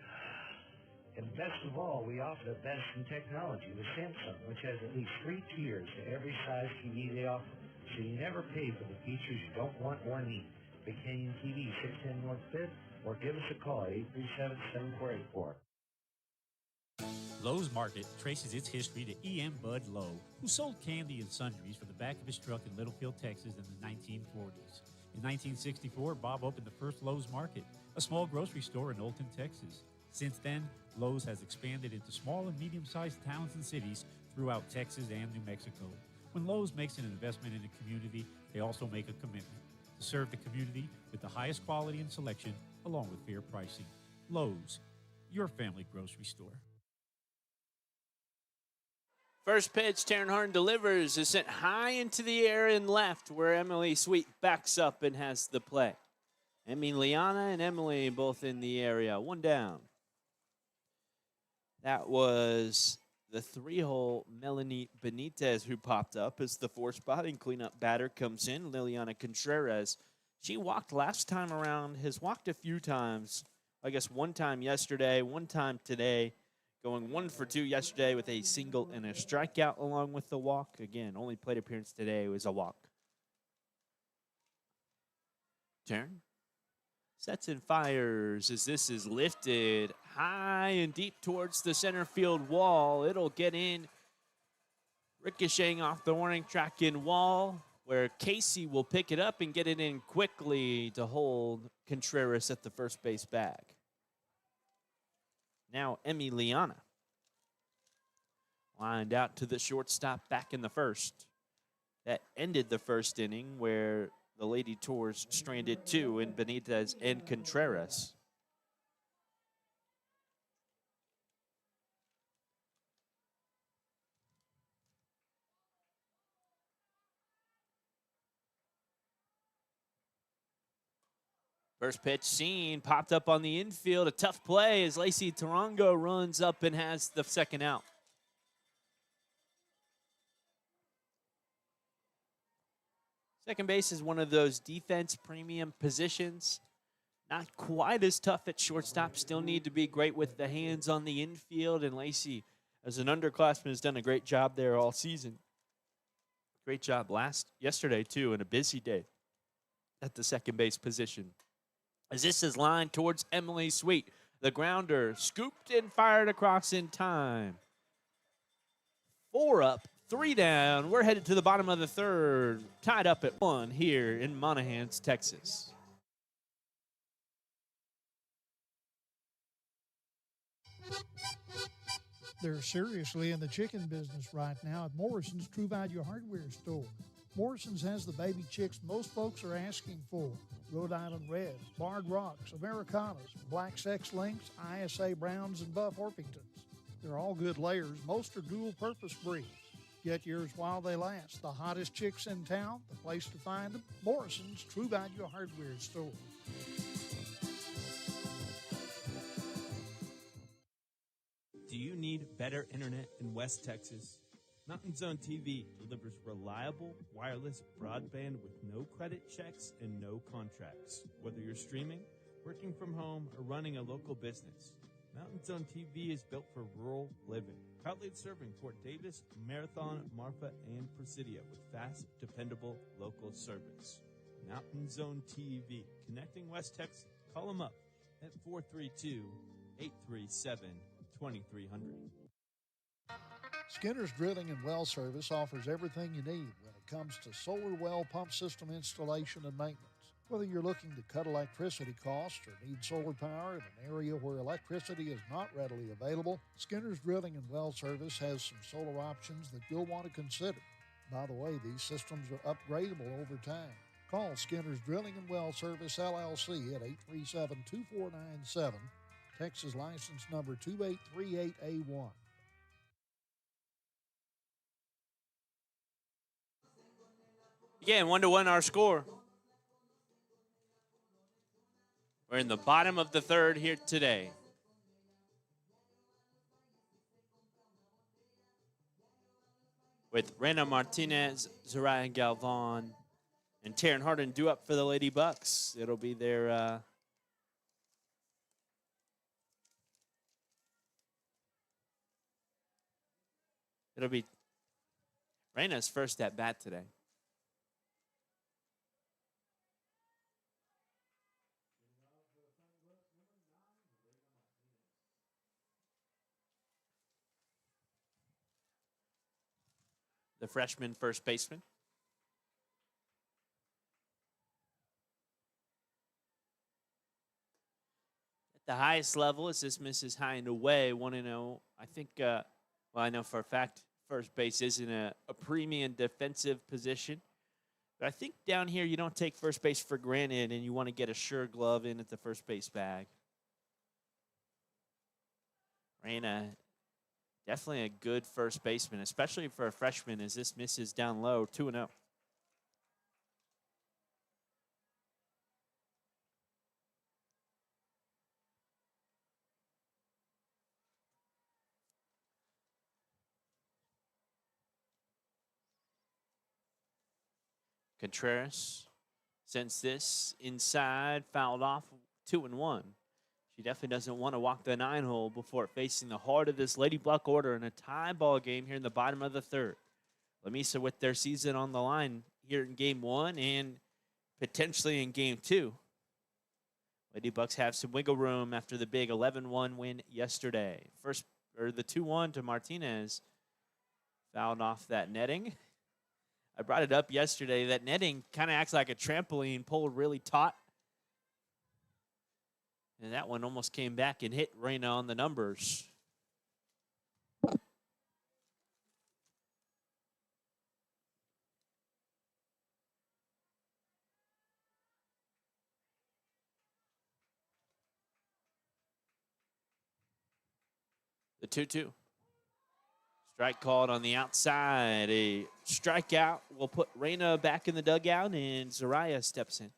And best of all, we offer the best in technology with Samsung, which has at least 3 tiers to every size TV they offer. So you never pay for the features you don't want or need. Big Canyon TV, 610 North 5th, or give us a call at 837-7484. Lowe's Market traces its history to E.M. Bud Lowe, who sold candy and sundries from the back of his truck in Littlefield, Texas in the 1940s. In 1964, Bob opened the first Lowe's Market, a small grocery store in Olton, Texas. Since then, Lowe's has expanded into small and medium-sized towns and cities throughout Texas and New Mexico. When Lowe's makes an investment in a community, they also make a commitment to serve the community with the highest quality and selection, along with fair pricing. Lowe's, your family grocery store. First pitch, Taryn Harden delivers, is sent high into the air and left where Emily Sweet backs up and has the play. Emiliana and Emily both in the area, 1 down. That was the 3-hole Melanie Benitez who popped up as the 4-spotting cleanup batter comes in. Liliana Contreras, she walked last time around, has walked a few times. I guess 1 time yesterday, 1 time today. going 1 for 2 yesterday with a single and a strikeout along with the walk. Again, only plate appearance today was a walk. Turn. Sets and fires as this is lifted high and deep towards the center field wall. It'll get in, ricocheting off the warning track in wall, where Casey will pick it up and get it in quickly to hold Contreras at the first base bag. Now Emiliana lined out to the shortstop back in the first. That ended the first inning where the Lady Tours stranded 2 in Benitez and Contreras. First pitch seen, popped up on the infield. A tough play as Lacey Tarango runs up and has the second out. Second base is one of those defense premium positions. Not quite as tough at shortstop. Still need to be great with the hands on the infield. And Lacey, as an underclassman, has done a great job there all season. Great job yesterday, too, and a busy day at the second base position. As this is lined towards Emily Sweet. The grounder scooped and fired across in time. 4 up, 3 down. We're headed to the bottom of the third. Tied up at 1 here in Monahans, Texas. They're seriously in the chicken business right now at Morrison's True Value Hardware store. Morrison's has the baby chicks most folks are asking for. Rhode Island Reds, Barred Rocks, Americanas, Black Sex Links, ISA Browns, and Buff Orpingtons. They're all good layers. Most are dual-purpose breeds. Get yours while they last. The hottest chicks in town, the place to find them, Morrison's True Value Hardware store. Do you need better internet in West Texas? Mountain Zone TV delivers reliable wireless broadband with no credit checks and no contracts. Whether you're streaming, working from home, or running a local business, Mountain Zone TV is built for rural living. Proudly serving Fort Davis, Marathon, Marfa, and Presidio with fast, dependable local service. Mountain Zone TV, connecting West Texas. Call them up at 432-837-2300. Skinner's Drilling and Well Service offers everything you need when it comes to solar well pump system installation and maintenance. Whether you're looking to cut electricity costs or need solar power in an area where electricity is not readily available, Skinner's Drilling and Well Service has some solar options that you'll want to consider. By the way, these systems are upgradable over time. Call Skinner's Drilling and Well Service, LLC at 837-2497, Texas license number 2838A1. Again, 1-1 our score. We're in the bottom of the third here today. With Rena Martinez, Zariah Galvan, and Taryn Harden due up for the Lady Bucks. It'll be their it'll be Rena's first at bat today. The freshman first baseman. At the highest level, as this misses high and away, 1-0. I think, well, I know for a fact first base isn't a premium defensive position. But I think down here you don't take first base for granted and you want to get a sure glove in at the first base bag. Reyna, definitely a good first baseman, especially for a freshman as this misses down low, 2-0. Contreras sends this inside, fouled off, 2-1. She definitely doesn't want to walk the 9-hole before facing the heart of this Lady Buck order in a tie ball game here in the bottom of the third. Lamesa with their season on the line here in game 1 and potentially in game 2. Lady Bucks have some wiggle room after the big 11-1 win yesterday. The 2-1 to Martinez fouled off that netting. I brought it up yesterday. That netting kind of acts like a trampoline, pulled really taut. And that one almost came back and hit Reyna on the numbers. The 2-2. Strike called on the outside. A strikeout will put Reyna back in the dugout, and Zariah steps in.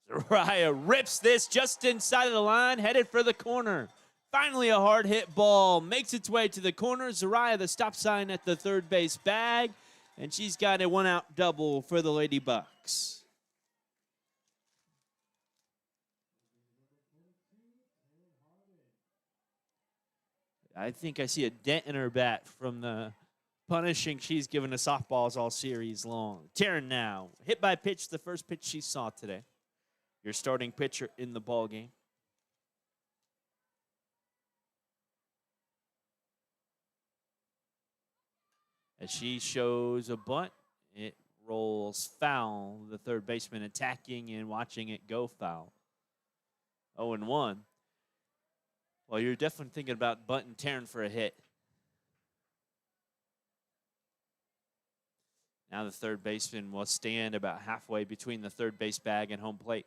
Zariah rips this just inside of the line, headed for the corner. Finally, a hard hit ball makes its way to the corner. Zariah, the stop sign at the third base bag, and she's got a 1-out double for the Lady Bucks. I think I see a dent in her bat from the punishing she's given to softballs all series long. Taryn now, hit by pitch, the first pitch she saw today. Your starting pitcher in the ball game. As she shows a bunt, it rolls foul. The third baseman attacking and watching it go foul. 0-1. Well, you're definitely thinking about bunting Taryn for a hit. Now the third baseman will stand about halfway between the third base bag and home plate.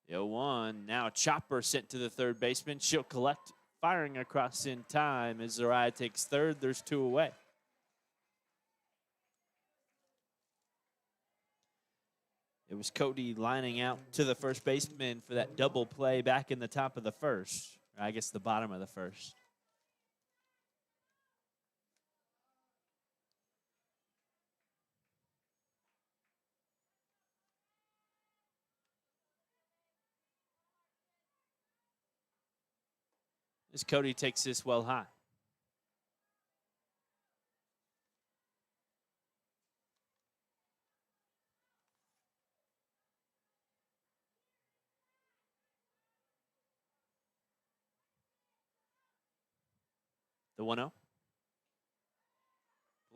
The 0-1. Now chopper sent to the third baseman. She'll collect, firing across in time as Zariah takes third. There's 2 away. It was Cody lining out to the first baseman for that double play back in the top of the first. Or I guess the bottom of the first. As Cody takes this well high. The 1-0.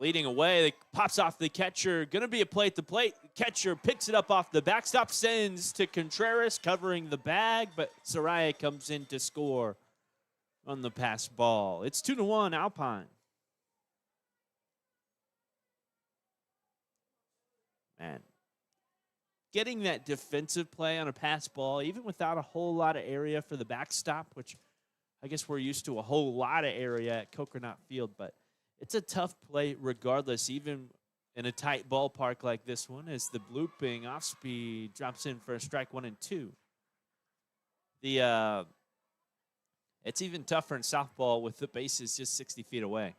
Leading away, pops off the catcher. Going to be a plate to plate. Catcher picks it up off the backstop, sends to Contreras, covering the bag, but Zariah comes in to score on the pass ball. It's 2-1 Alpine. Man, getting that defensive play on a pass ball, even without a whole lot of area for the backstop, which I guess we're used to a whole lot of area at Coconut Field, but it's a tough play regardless, even in a tight ballpark like this one, as the blooping off speed drops in for a strike 1 and 2. It's even tougher in softball with the bases just 60 feet away.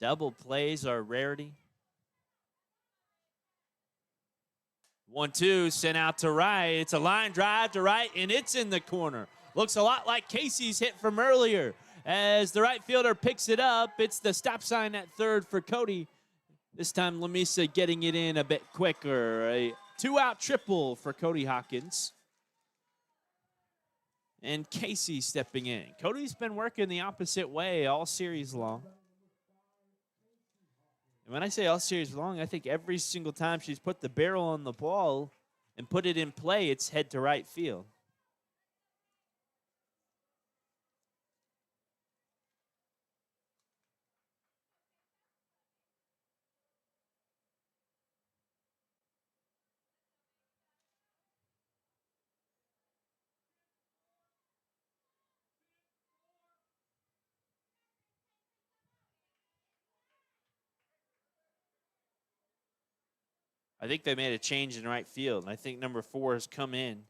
Double plays are a rarity. 1-2 sent out to right. It's a line drive to right, and it's in the corner. Looks a lot like Casey's hit from earlier. As the right fielder picks it up, it's the stop sign at third for Cody. This time, Lamesa getting it in a bit quicker. A 2-out triple for Cody Hawkins. And Casey stepping in. Cody's been working the opposite way all series long. And when I say all series long, I think every single time she's put the barrel on the ball and put it in play, it's head to right field. I think they made a change in right field. I think number 4 has come in.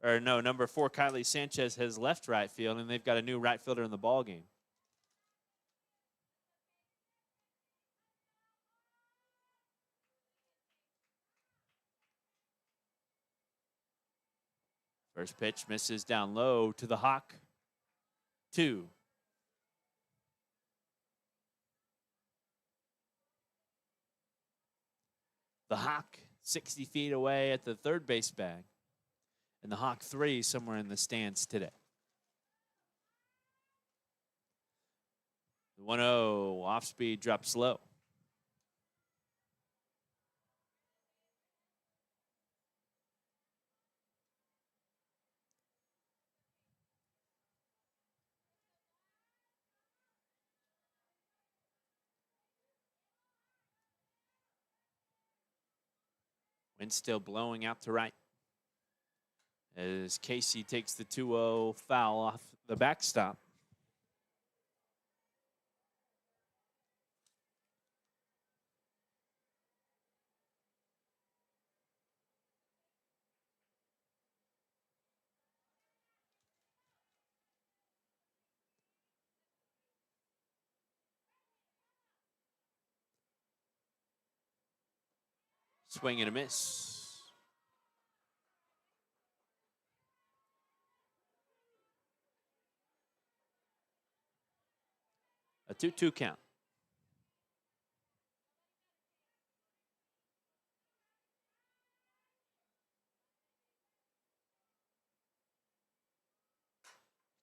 Or no, number 4, Kylie Sanchez, has left right field, and they've got a new right fielder in the ball game. First pitch misses down low to the Hawk. 2. The Hawk 60 feet away at the third base bag. And the Hawk 3 somewhere in the stands today. The 1-0 off speed drops low. Wind still blowing out to right as Casey takes the 2-0 foul off the backstop. Swing and a miss. A 2-2 count.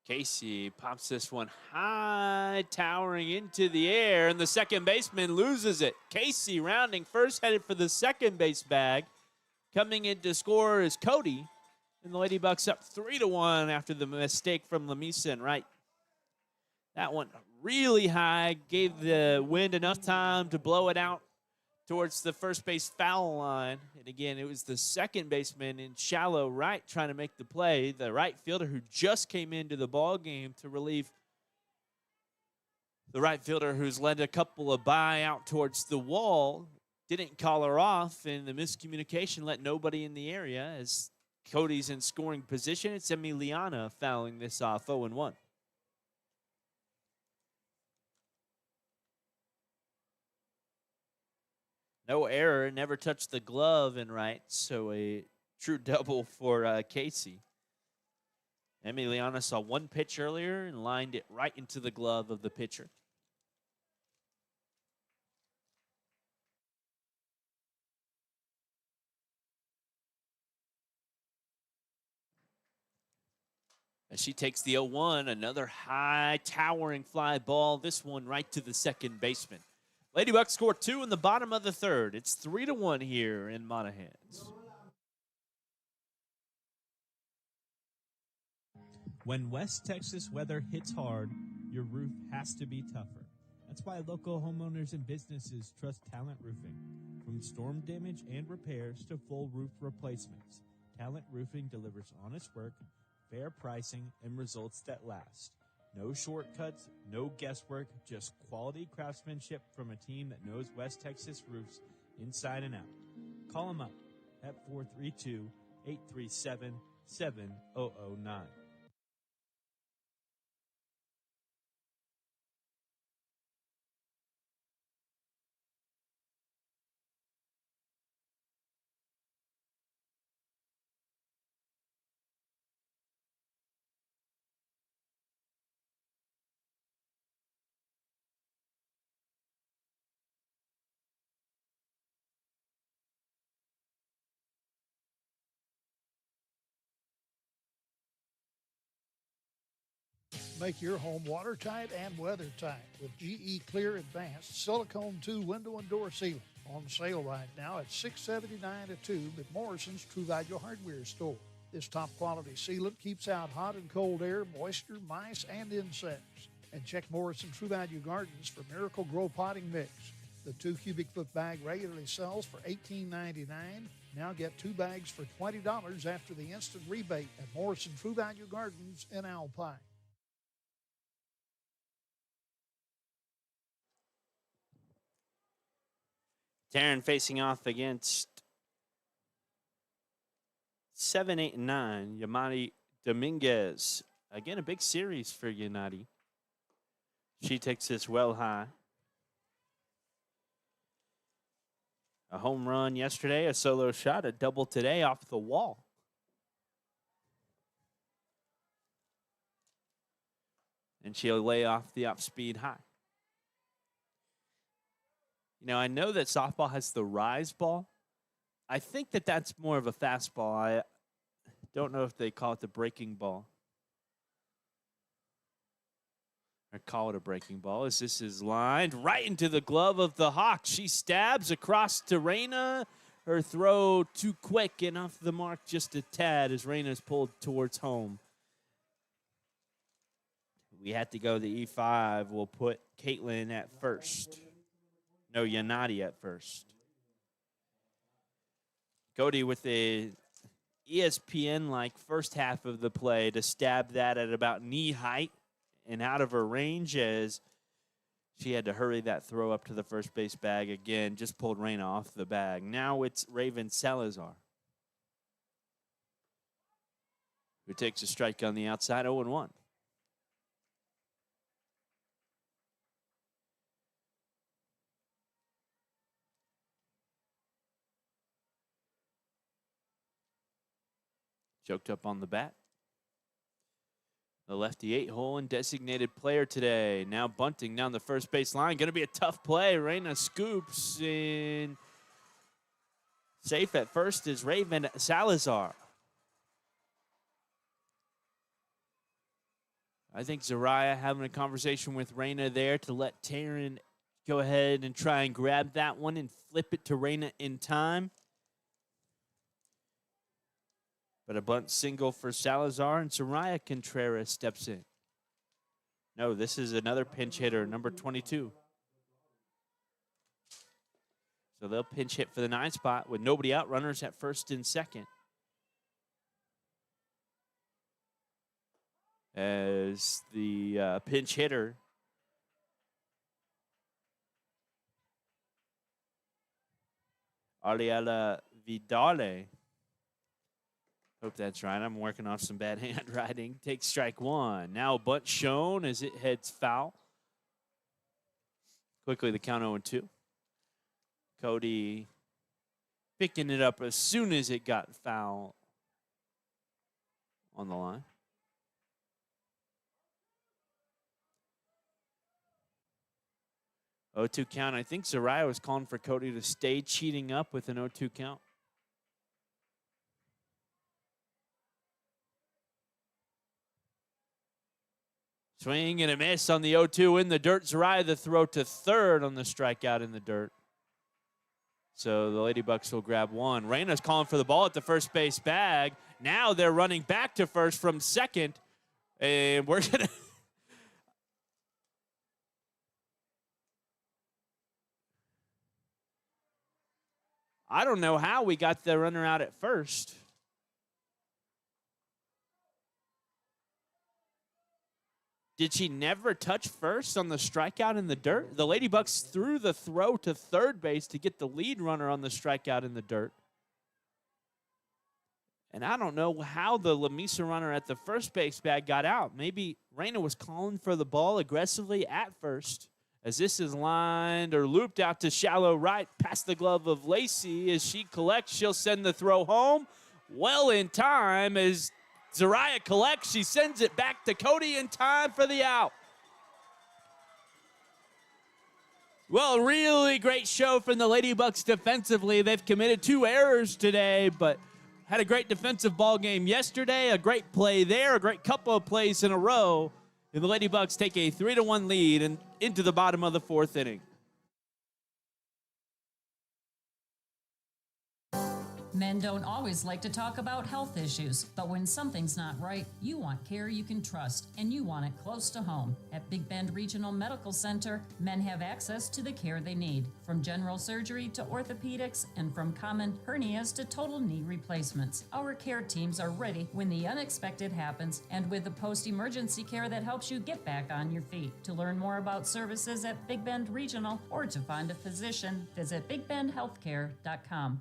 Casey pops this one high, towering into the air, and the second baseman loses it. Casey rounding first, headed for the second base bag. Coming in to score is Cody, and the Lady Bucks up 3-1 after the mistake from Lamesa and right. That one really high, gave the wind enough time to blow it out towards the first base foul line. And again, it was the second baseman in shallow right trying to make the play. The right fielder who just came into the ball game to relieve the right fielder who's led a couple of by out towards the wall. Didn't call her off, and the miscommunication let nobody in the area as Cody's in scoring position. It's Emiliana fouling this off 0-1. No error, never touched the glove in right, so a true double for Casey. Emiliana saw one pitch earlier and lined it right into the glove of the pitcher. As she takes the 0-1, another high, towering fly ball, this one right to the second baseman. Lady Bucks score 2 in the bottom of the third. It's 3-1 here in Monahans. When West Texas weather hits hard, your roof has to be tougher. That's why local homeowners and businesses trust Talent Roofing. From storm damage and repairs to full roof replacements, Talent Roofing delivers honest work, fair pricing, and results that last. No shortcuts, no guesswork, just quality craftsmanship from a team that knows West Texas roofs inside and out. Call them up at 432-837-7009. Make your home watertight and weathertight with GE Clear Advanced Silicone 2 window and door sealant. On sale right now at $6.79 a tube at Morrison's True Value Hardware store. This top quality sealant keeps out hot and cold air, moisture, mice, and insects. And check Morrison True Value Gardens for Miracle Grow Potting Mix. The 2 cubic foot bag regularly sells for $18.99. Now get 2 bags for $20 after the instant rebate at Morrison True Value Gardens in Alpine. Taryn facing off against 7, 8, and 9. Yamari Dominguez. Again, a big series for Yanadi. She takes this well high. A home run yesterday, a solo shot, a double today off the wall. And she'll lay off the off-speed high. You know, I know that softball has the rise ball. I think that that's more of a fastball. I don't know if they call it the breaking ball. Or call it a breaking ball, as this is lined right into the glove of the Hawk. She stabs across to Reyna. Her throw too quick and off the mark just a tad as Reyna's pulled towards home. We had to go the E5. We'll put Caitlin at first. No, Yanadi at first. Cody with a ESPN-like first half of the play to stab that at about knee height and out of her range as she had to hurry that throw up to the first base bag again. Just pulled Reyna off the bag. Now it's Raven Salazar, who takes a strike on the outside, 0-1. Choked up on the bat. The lefty 8-hole and designated player today. Now bunting down the first base line. Going to be a tough play. Reyna scoops in. Safe at first is Raven Salazar. I think Zariah having a conversation with Reyna there to let Taryn go ahead and try and grab that one and flip it to Reyna in time. But a bunt single for Salazar, and Soraya Contreras steps in. No, this is another pinch hitter, number 22. So they'll pinch hit for the 9 spot with nobody out, runners at first and second. As the pinch hitter, Ariela Vidale, hope that's right. I'm working off some bad handwriting. Takes strike one. Now bunt shown as it heads foul. Quickly the count 0-2. Cody picking it up as soon as it got foul on the line. Oh, 0-2 count. I think Zariah was calling for Cody to stay cheating up with an 0-2 count. Swing and a miss on the 0-2 in the dirt. Zariah the throw to third on the strikeout in the dirt. So the Lady Bucks will grab one. Reyna's calling for the ball at the first base bag. Now they're running back to first from second. And we're going to... I don't know how we got the runner out at first. Did she never touch first on the strikeout in the dirt? The Lady Bucks threw the throw to third base to get the lead runner on the strikeout in the dirt. And I don't know how the Lamesa runner at the first base bag got out. Maybe Reyna was calling for the ball aggressively at first. As this is lined or looped out to shallow right past the glove of Lacey. As she collects, she'll send the throw home. Well in time as Zariah collects. She sends it back to Cody in time for the out. Well, really great show from the Lady Bucks defensively. They've committed 2 errors today, but had a great defensive ball game yesterday. A great play there, a great couple of plays in a row. And the Lady Bucks take a 3-1 lead and into the bottom of the 4th inning. Men don't always like to talk about health issues, but when something's not right, you want care you can trust, and you want it close to home. At Big Bend Regional Medical Center, men have access to the care they need, from general surgery to orthopedics, and from common hernias to total knee replacements. Our care teams are ready when the unexpected happens, and with the post-emergency care that helps you get back on your feet. To learn more about services at Big Bend Regional or to find a physician, visit bigbendhealthcare.com.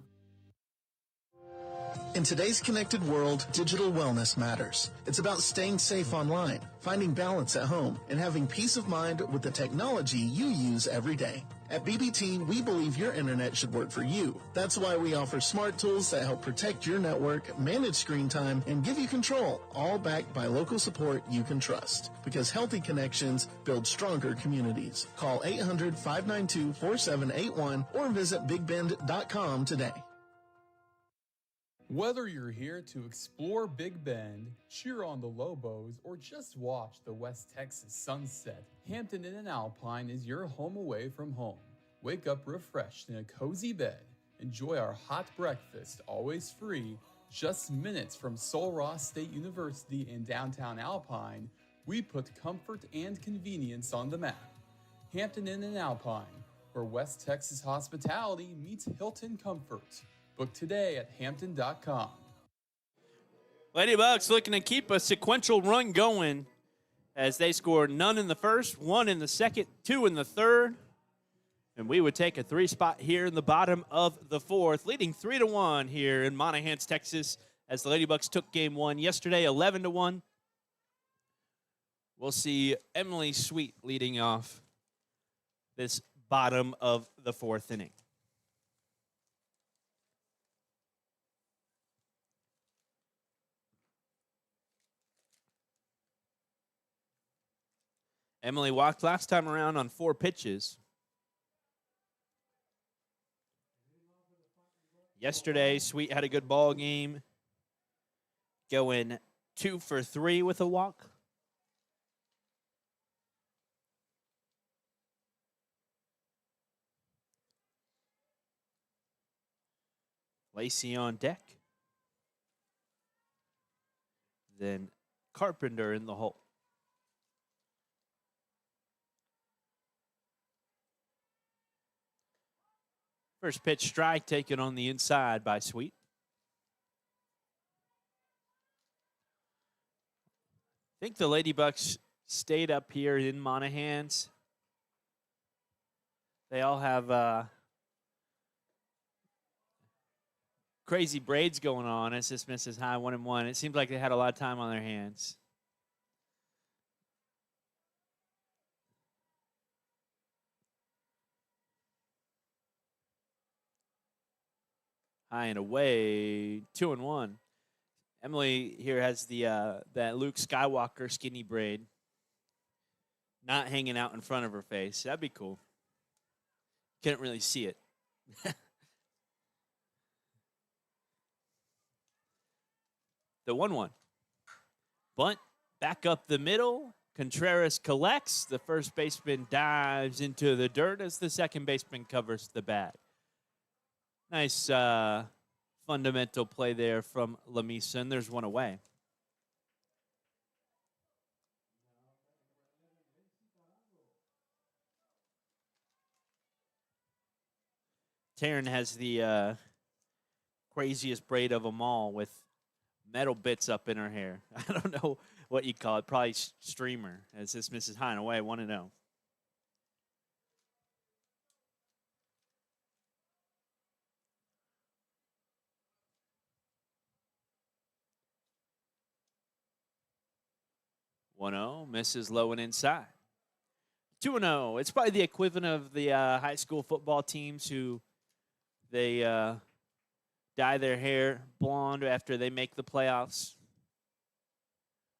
In today's connected world, digital wellness matters. It's about staying safe online, finding balance at home, and having peace of mind with the technology you use every day. At BBT, we believe your internet should work for you. That's why we offer smart tools that help protect your network, manage screen time, and give you control, all backed by local support you can trust. Because healthy connections build stronger communities. Call 800-592-4781 or visit bigbend.com today. Whether you're here to explore Big Bend, cheer on the Lobos, or just watch the West Texas sunset, Hampton Inn and Alpine is your home away from home. Wake up refreshed in a cozy bed. Enjoy our hot breakfast, always free. Just minutes from Sul Ross State University in downtown Alpine, we put comfort and convenience on the map. Hampton Inn and Alpine, where West Texas hospitality meets Hilton comfort. Book today at hampton.com. Ladybugs looking to keep a sequential run going as they scored none in the first, one in the second, two in the third. And we would take a 3 spot here in the bottom of the fourth, leading 3-1 here in Monahans, Texas, as the Ladybugs took game one yesterday, 11-1. We'll see Emily Sweet leading off this bottom of the fourth inning. Emily walked last time around on 4 pitches. Yesterday, Sweet had a good ball game, going 2 for 3 with a walk. Lacey on deck. Then Carpenter in the hole. First pitch strike taken on the inside by Sweet. I think the Ladybugs stayed up here in Monahans. They all have crazy braids going on. As this misses high, 1-1. It seems like they had a lot of time on their hands. High and away, 2-1. Emily here has the that Luke Skywalker skinny braid, not hanging out in front of her face. That'd be cool. Couldn't really see it. The 1-1. Bunt back up the middle. Contreras collects. The first baseman dives into the dirt as the second baseman covers the bag. Nice fundamental play there from Lamesa, and there's one away. Taryn has the craziest braid of them all with metal bits up in her hair. I don't know what you'd call it. Probably streamer, as this misses high and away, 1-0. Misses low and inside. 2-0. It's probably the equivalent of the high school football teams who they dye their hair blonde after they make the playoffs.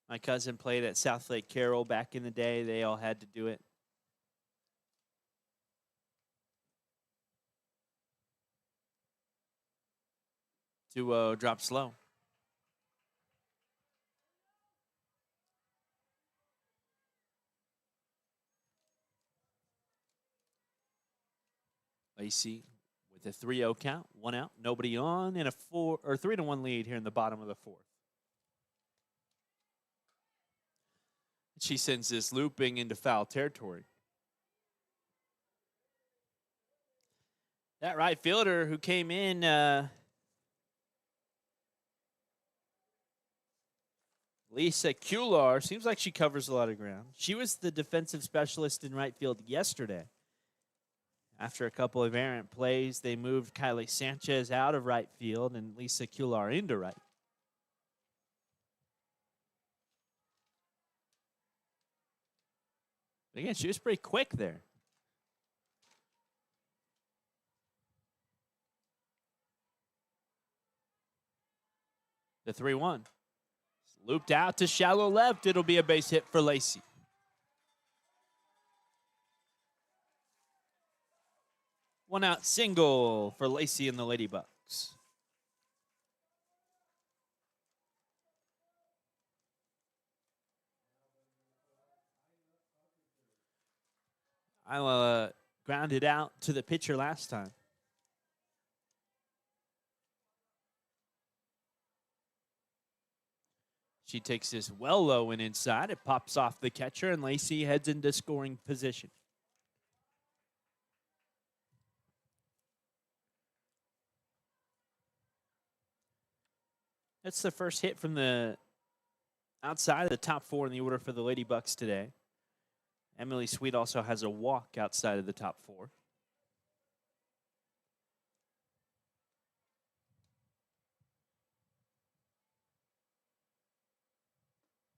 My cousin played at South Lake Carroll back in the day. They all had to do it. Drop slow. Lacey with With a 3-0 count, 1 out, nobody on, and a 3-1 lead here in the bottom of the fourth. She sends this looping into foul territory. That right fielder who came in, Lisa Kular, seems like she covers a lot of ground. She was the defensive specialist in right field yesterday. After a couple of errant plays, they moved Kylie Sanchez out of right field and Lisa Kular into right. Again, she was pretty quick there. The 3-1. Looped out to shallow left. It'll be a base hit for Lacey. One out single for Lacey and the Ladybucks. I'll grounded out to the pitcher last time. She takes this well low and inside. It pops off the catcher, and Lacey heads into scoring position. That's the first hit from the outside of the top 4 in the order for the Ladybucks today. Emily Sweet also has a walk outside of the top 4.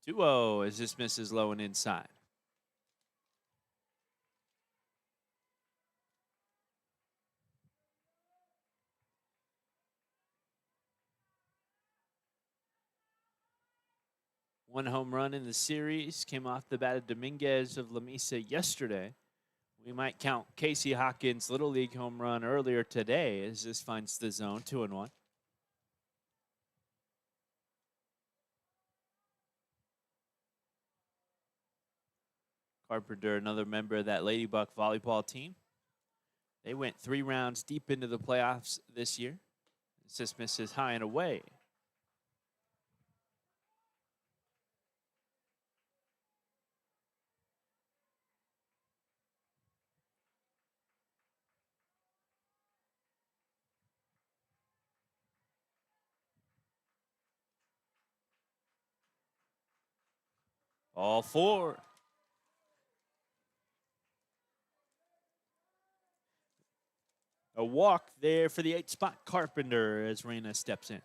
2-0 as this misses low and inside. One home run in the series came off the bat of Dominguez of Lamesa yesterday. We might count Casey Hawkins' Little League home run earlier today as this finds the zone, 2-1. Carpenter, another member of that Ladybuck volleyball team. They went 3 rounds deep into the playoffs this year. This misses high and away. All 4. A walk there for the 8-spot Carpenter as Reyna steps in.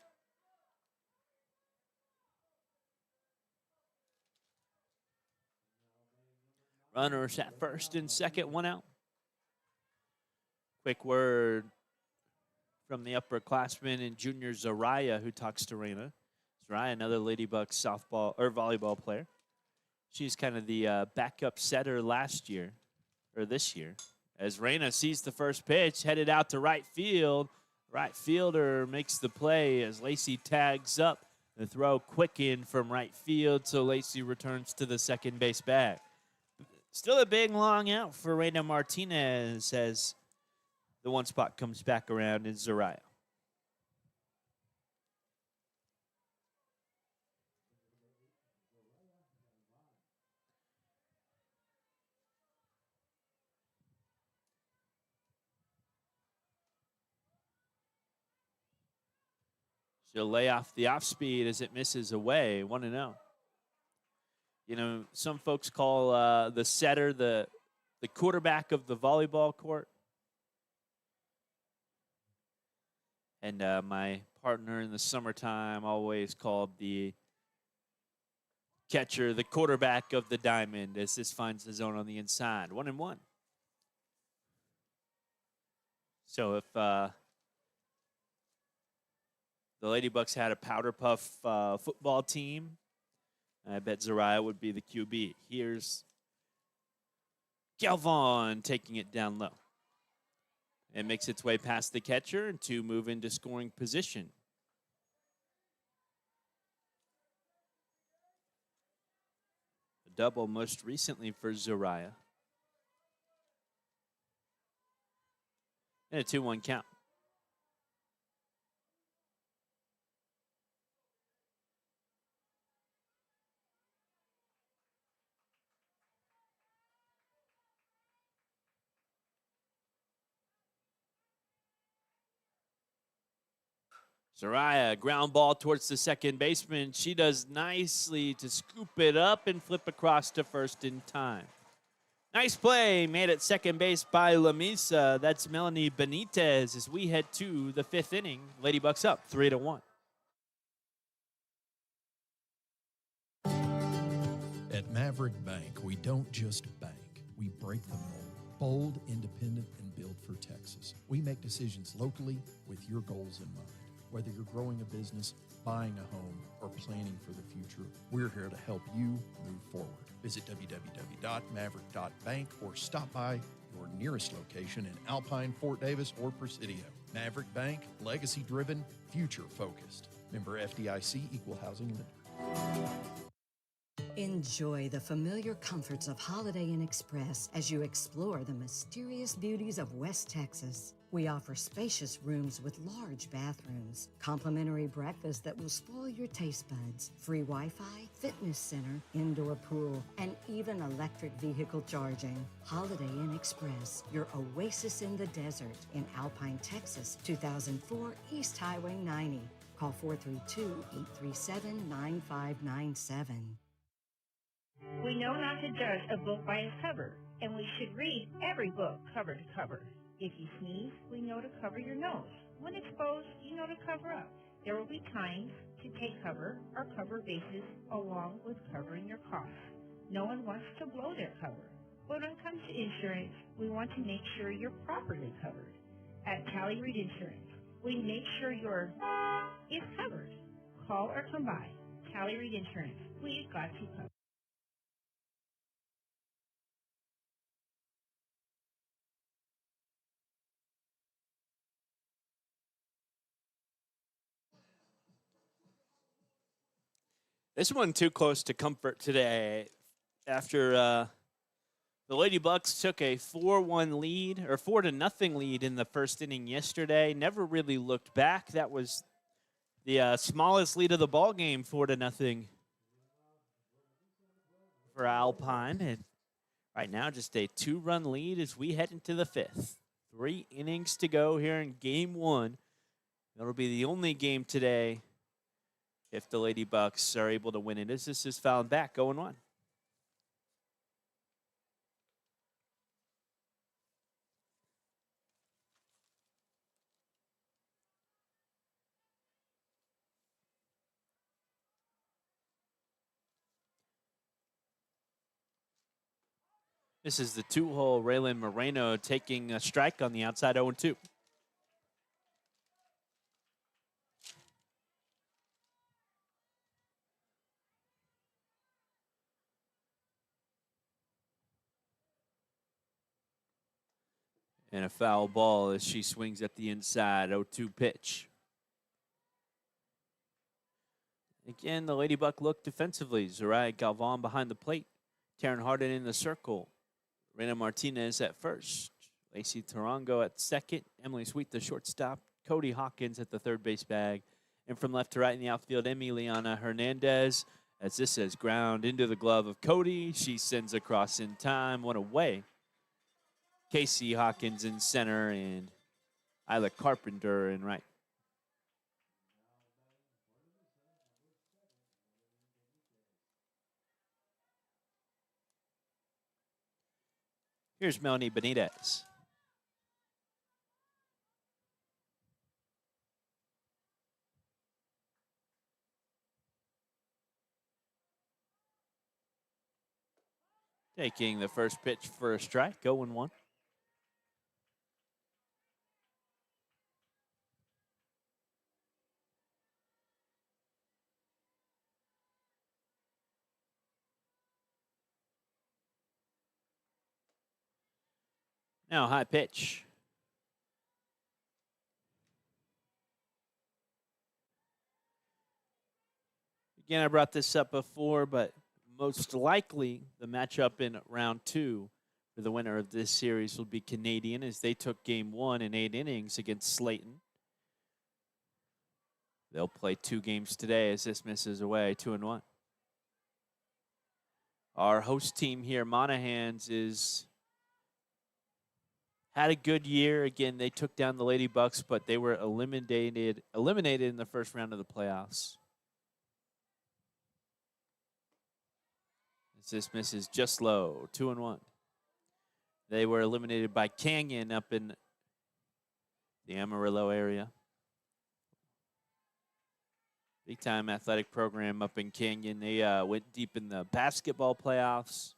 Runners at first and second, 1 out. Quick word from the upperclassman and junior Zariah, who talks to Reyna. Zariah, another Ladybuck softball or volleyball player. She's kind of the backup setter last year, or this year. As Reyna sees the first pitch, headed out to right field. Right fielder makes the play as Lacey tags up. The throw quick in from right field, so Lacey returns to the second base bag. Still a big long out for Reyna Martinez as the 1 spot comes back around in Zariah. She'll lay off the off speed as it misses away, 1-0. You know, some folks call the setter the quarterback of the volleyball court. And my partner in the summertime always called the catcher the quarterback of the diamond as this finds the zone on the inside. 1-1. So if the Ladybucks had a powder puff football team, I bet Zariah would be the QB. Here's Galvan taking it down low. It makes its way past the catcher and to move into scoring position. A double most recently for Zariah. And a 2-1 count. Soraya, ground ball towards the second baseman. She does nicely to scoop it up and flip across to first in time. Nice play made at second base by Lamesa. That's Melanie Benitez as we head to the fifth inning. Lady Bucks up 3-1. At Maverick Bank, we don't just bank, we break the mold. Bold, independent, and built for Texas. We make decisions locally with your goals in mind. Whether you're growing a business, buying a home, or planning for the future, we're here to help you move forward. Visit www.maverick.bank or stop by your nearest location in Alpine, Fort Davis, or Presidio. Maverick Bank, legacy-driven, future-focused. Member FDIC, Equal Housing Lender. Enjoy the familiar comforts of Holiday Inn Express as you explore the mysterious beauties of West Texas. We offer spacious rooms with large bathrooms, complimentary breakfast that will spoil your taste buds, free Wi-Fi, fitness center, indoor pool, and even electric vehicle charging. Holiday Inn Express, your oasis in the desert in Alpine, Texas, 2004 East Highway 90. Call 432-837-9597. We know not to judge a book by its cover, and we should read every book cover to cover. If you sneeze, we know to cover your nose. When exposed, you know to cover up. There will be times to take cover or cover bases along with covering your cough. No one wants to blow their cover. But when it comes to insurance, we want to make sure you're properly covered. At Tally Reed Insurance, we make sure your is covered. Call or come by. Tally Reed Insurance, we've got you covered. This one too close to comfort today after the Lady Bucks took a 4-1 lead or 4-0 lead in the first inning yesterday. Never really looked back. That was the smallest lead of the ball game, 4-0 for Alpine. And right now, just a 2-run lead as we head into the fifth. 3 innings to go here in game 1. That'll be the only game today if the Lady Bucks are able to win it, as this is fouled back, 0-1. This is the 2-hole Raylan Moreno taking a strike on the outside, 0-2. And a foul ball as she swings at the inside, 0-2 pitch. Again, the Lady Buck look defensively. Zaraya Galvan behind the plate. Taryn Harden in the circle. Rena Martinez at first. Lacey Tarango at second. Emily Sweet, the shortstop. Cody Hawkins at the third base bag. And from left to right in the outfield, Emiliana Hernandez. As this says ground into the glove of Cody. She sends across in time. One away. Casey Hawkins in center and Isla Carpenter in right. Here's Melanie Benitez. Taking the first pitch for a strike, 0-1. Now high pitch. Again, I brought this up before, but most likely the matchup in round 2 for the winner of this series will be Canadian, as they took game 1 in 8 innings against Slayton. They'll play 2 games today as this misses away, 2-1. Our host team here, Monahans, is had a good year. Again, they took down the Lady Bucks, but they were eliminated in the first round of the playoffs. As this misses just low, 2-1. They were eliminated by Canyon up in the Amarillo area. Big time athletic program up in Canyon. They went deep in the basketball playoffs.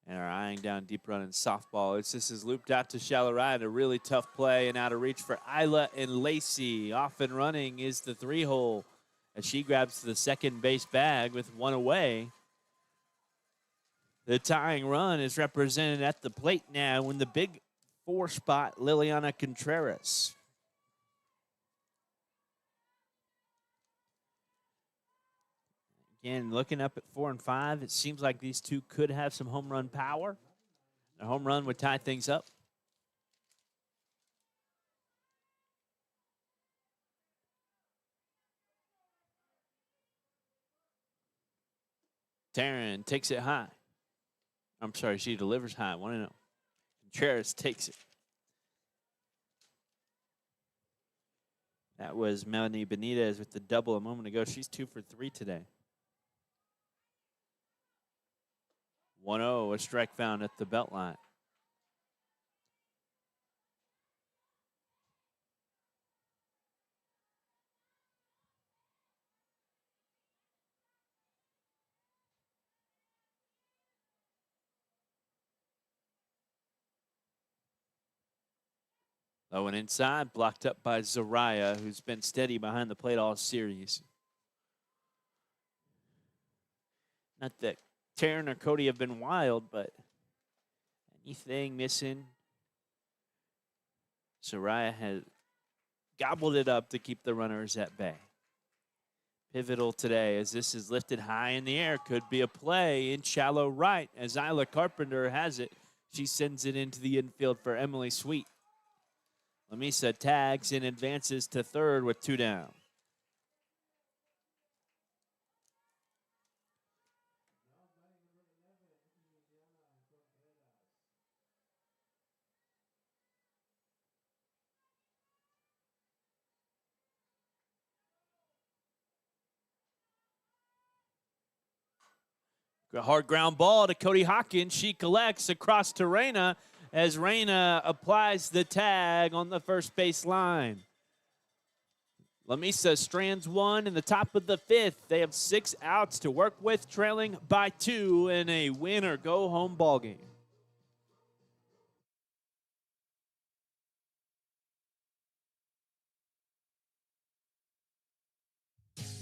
And are eyeing down deep run in softball. This is looped out to shallow right. A really tough play and out of reach for Isla and Lacey. Off and running is the 3-hole as she grabs the second base bag with one away. The tying run is represented at the plate now in the big 4 spot, Liliana Contreras. Again, looking up at 4 and 5, it seems like these two could have some home run power. A home run would tie things up. Taryn takes it high. I'm sorry, she delivers high. 1-0. Contreras takes it. That was Melanie Benitez with the double a moment ago. She's 2 for 3 today. 1-0, a strike found at the belt line. Low and inside, blocked up by Zariah, who's been steady behind the plate all series. Not that Taryn or Cody have been wild, but anything missing, Zariah has gobbled it up to keep the runners at bay. Pivotal today as this is lifted high in the air. Could be a play in shallow right as Isla Carpenter has it. She sends it into the infield for Emily Sweet. Lamesa tags and advances to third with 2 down. A hard ground ball to Cody Hawkins. She collects across to Reyna as Reyna applies the tag on the first base line. Lamesa strands 1 in the top of the 5th. They have 6 outs to work with, trailing by 2 in a win or go home ball game.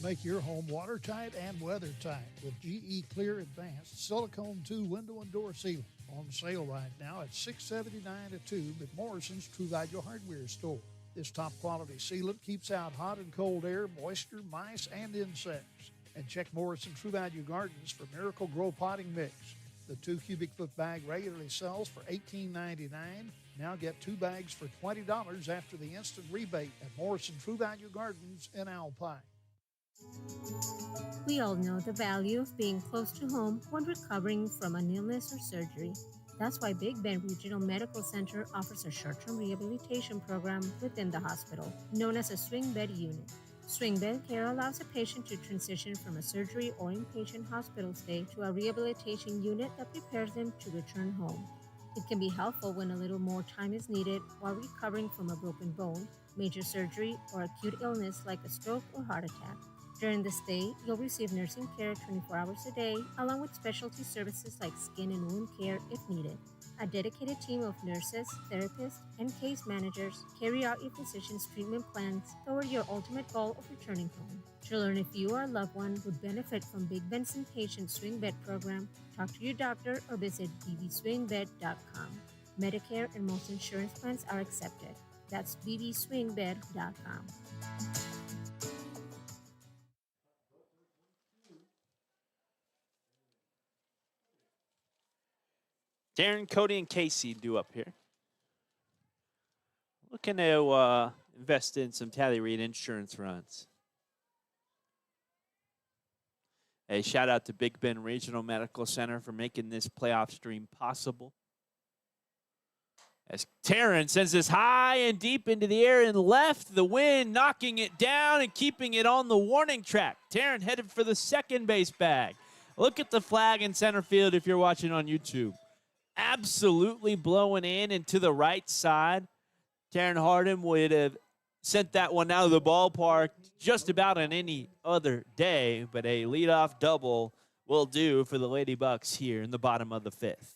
Make your home watertight and weathertight with GE Clear Advanced Silicone 2 window and door sealant. On sale right now at $6.79 a tube at Morrison's True Value Hardware store. This top quality sealant keeps out hot and cold air, moisture, mice, and insects. And check Morrison True Value Gardens for Miracle Grow Potting Mix. The 2 cubic foot bag regularly sells for $18.99. Now get 2 bags for $20 after the instant rebate at Morrison True Value Gardens in Alpine. We all know the value of being close to home when recovering from an illness or surgery. That's why Big Bend Regional Medical Center offers a short-term rehabilitation program within the hospital, known as a swing bed unit. Swing bed care allows a patient to transition from a surgery or inpatient hospital stay to a rehabilitation unit that prepares them to return home. It can be helpful when a little more time is needed while recovering from a broken bone, major surgery, or acute illness like a stroke or heart attack. During the stay, you'll receive nursing care 24 hours a day, along with specialty services like skin and wound care if needed. A dedicated team of nurses, therapists, and case managers carry out your physician's treatment plans toward your ultimate goal of returning home. To learn if you or a loved one would benefit from Big Bend's inpatient swing bed program, talk to your doctor or visit bbswingbed.com. Medicare and most insurance plans are accepted. That's bbswingbed.com. Darren, Cody, and Casey do up here. Looking to invest in some Tally Reed insurance runs. A shout out to Big Bend Regional Medical Center for making this playoff stream possible. As Taryn sends this high and deep into the air and left, the wind knocking it down and keeping it on the warning track. Taryn headed for the second base bag. Look at the flag in center field if you're watching on YouTube. Absolutely blowing in and to the right side. Taryn Hardin would have sent that one out of the ballpark just about on any other day, but a leadoff double will do for the Lady Bucks here in the bottom of the fifth.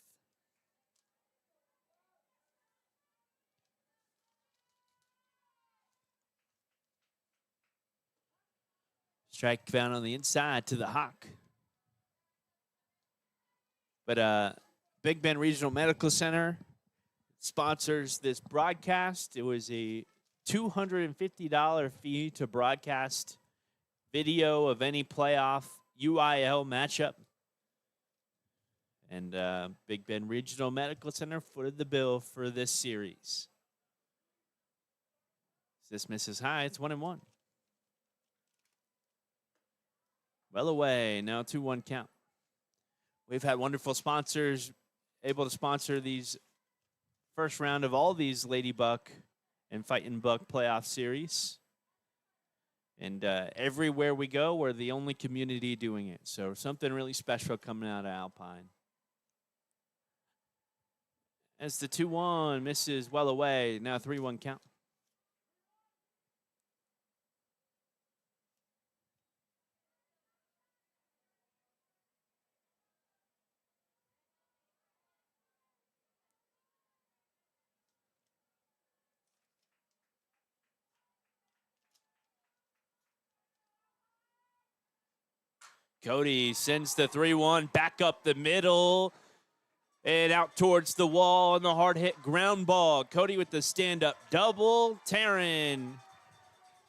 Strike found on the inside to the Hawk. But Big Bend Regional Medical Center sponsors this broadcast. It was a $250 fee to broadcast video of any playoff UIL matchup. And Big Bend Regional Medical Center footed the bill for this series. This misses high. It's 1-1. Well away. Now 2-1 count. We've had wonderful sponsors able to sponsor these first round of all these Lady Buck and Fightin' Buck playoff series. And everywhere we go, we're the only community doing it. So something really special coming out of Alpine. As the 2-1 misses well away. Now 3-1 count. Cody sends the 3-1 back up the middle and out towards the wall on the hard hit ground ball. Cody with the stand-up double. Taryn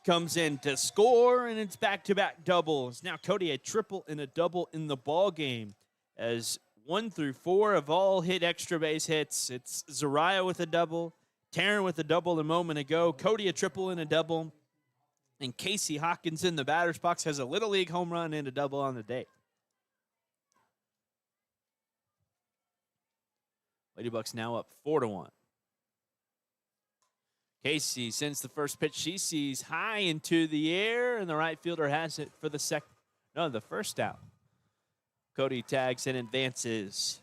comes in to score, and it's back-to-back doubles. Now Cody a triple and a double in the ball game as 1 through 4 have all hit extra base hits. It's Zariah with a double, Taryn with a double a moment ago, Cody a triple and a double. And Casey Hawkins in the batter's box has a Little League home run and a double on the day. Lady Bucks now up 4-1. Casey sends the first pitch she sees high into the air, and the right fielder has it for the first out. Cody tags and advances.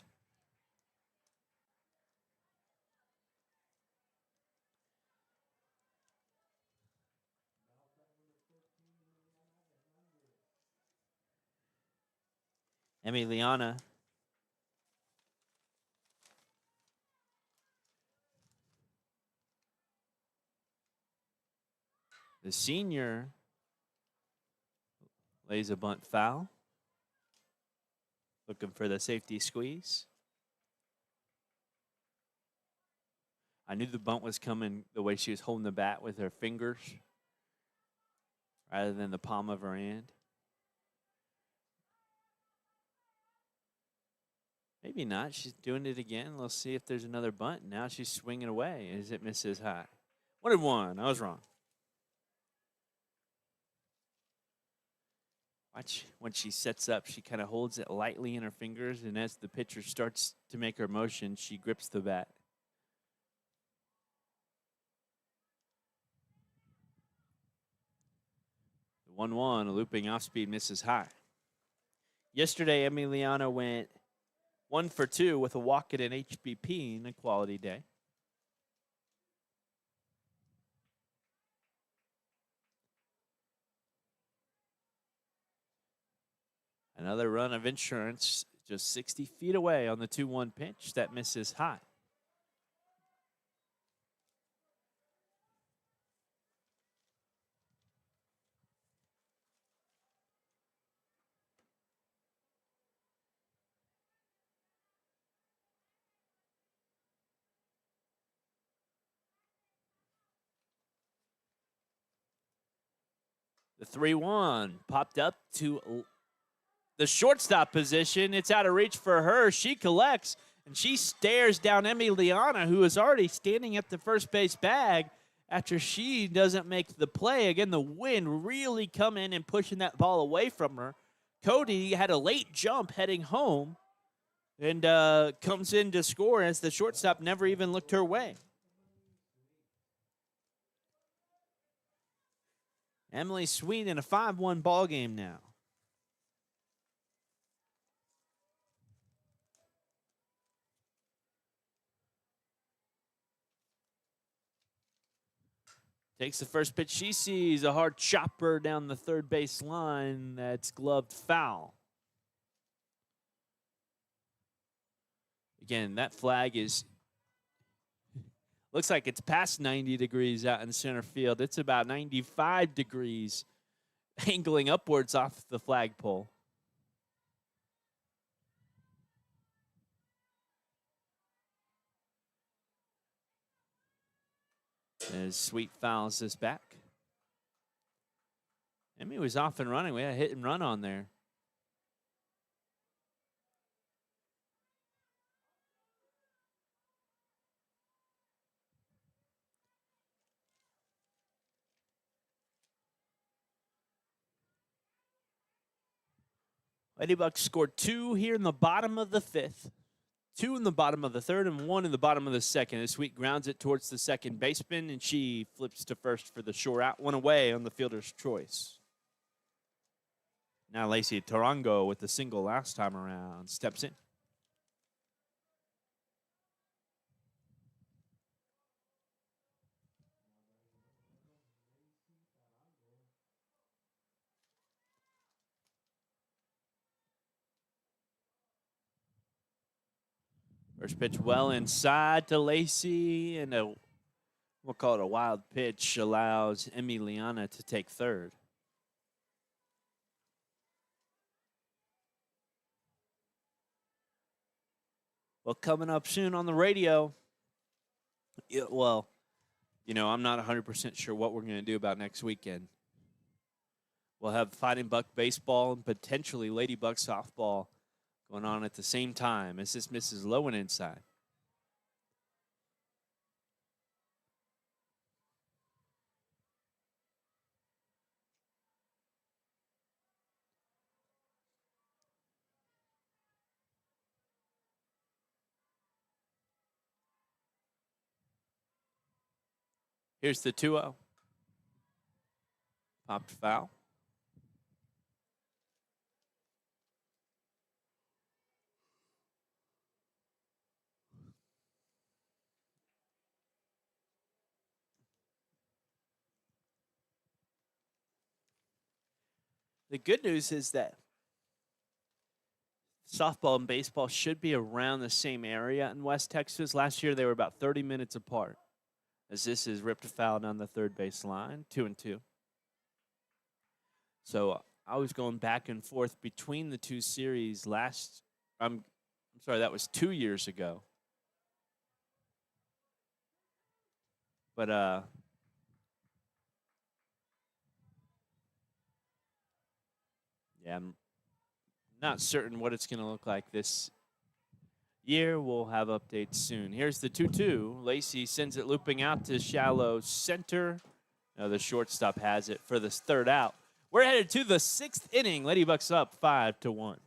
Emiliana the senior lays a bunt foul. Looking for the safety squeeze. I knew the bunt was coming the way she was holding the bat with her fingers rather than the palm of her hand. Maybe not. She's doing it again. Let's see if there's another bunt. Now she's swinging away as it misses high. 1-1. I was wrong. Watch when she sets up, she kind of holds it lightly in her fingers, and as the pitcher starts to make her motion, she grips the bat. The 1-1, a looping off speed misses high. Yesterday, Emiliano went 1 for 2 with a walk at an HBP in a quality day. Another run of insurance just 60 feet away on the 2-1 pitch that misses high. The 3-1 popped up to the shortstop position. It's out of reach for her. She collects, and she stares down Emiliana, who is already standing at the first base bag after she doesn't make the play. Again, the wind really coming and pushing that ball away from her. Cody had a late jump heading home and comes in to score as the shortstop never even looked her way. Emily Sweet in a 5-1 ball game now. Takes the first pitch. She sees a hard chopper down the third base line. That's gloved foul. Again, that flag looks like it's past 90 degrees out in center field. It's about 95 degrees angling upwards off the flagpole. As Sweet fouls this back. Emmy was off and running. We had a hit and run on there. Lady Bucks scored 2 here in the bottom of the 5th. 2 in the bottom of the 3rd and 1 in the bottom of the 2nd. As Sweet grounds it towards the second baseman, and she flips to first for the short out. 1 away on the fielder's choice. Now Lacey Tarango with the single last time around steps in. First pitch well inside to Lacey, and we'll call it a wild pitch, allows Emiliana to take third. Well, coming up soon on the radio, I'm not 100% sure what we're going to do about next weekend. We'll have Fighting Buck baseball and potentially Lady Buck softball going on at the same time as this misses low and inside. Here's the 2-0. Popped foul. The good news is that softball and baseball should be around the same area in West Texas. Last year, they were about 30 minutes apart, as this is ripped a foul down the third base line, 2-2. So I was going back and forth between the two series I'm sorry, that was 2 years ago. But yeah, I'm not certain what it's going to look like this year. We'll have updates soon. Here's the 2-2. Lacey sends it looping out to shallow center. Now the shortstop has it for this third out. We're headed to the 6th inning. Lady Bucks up 5-1.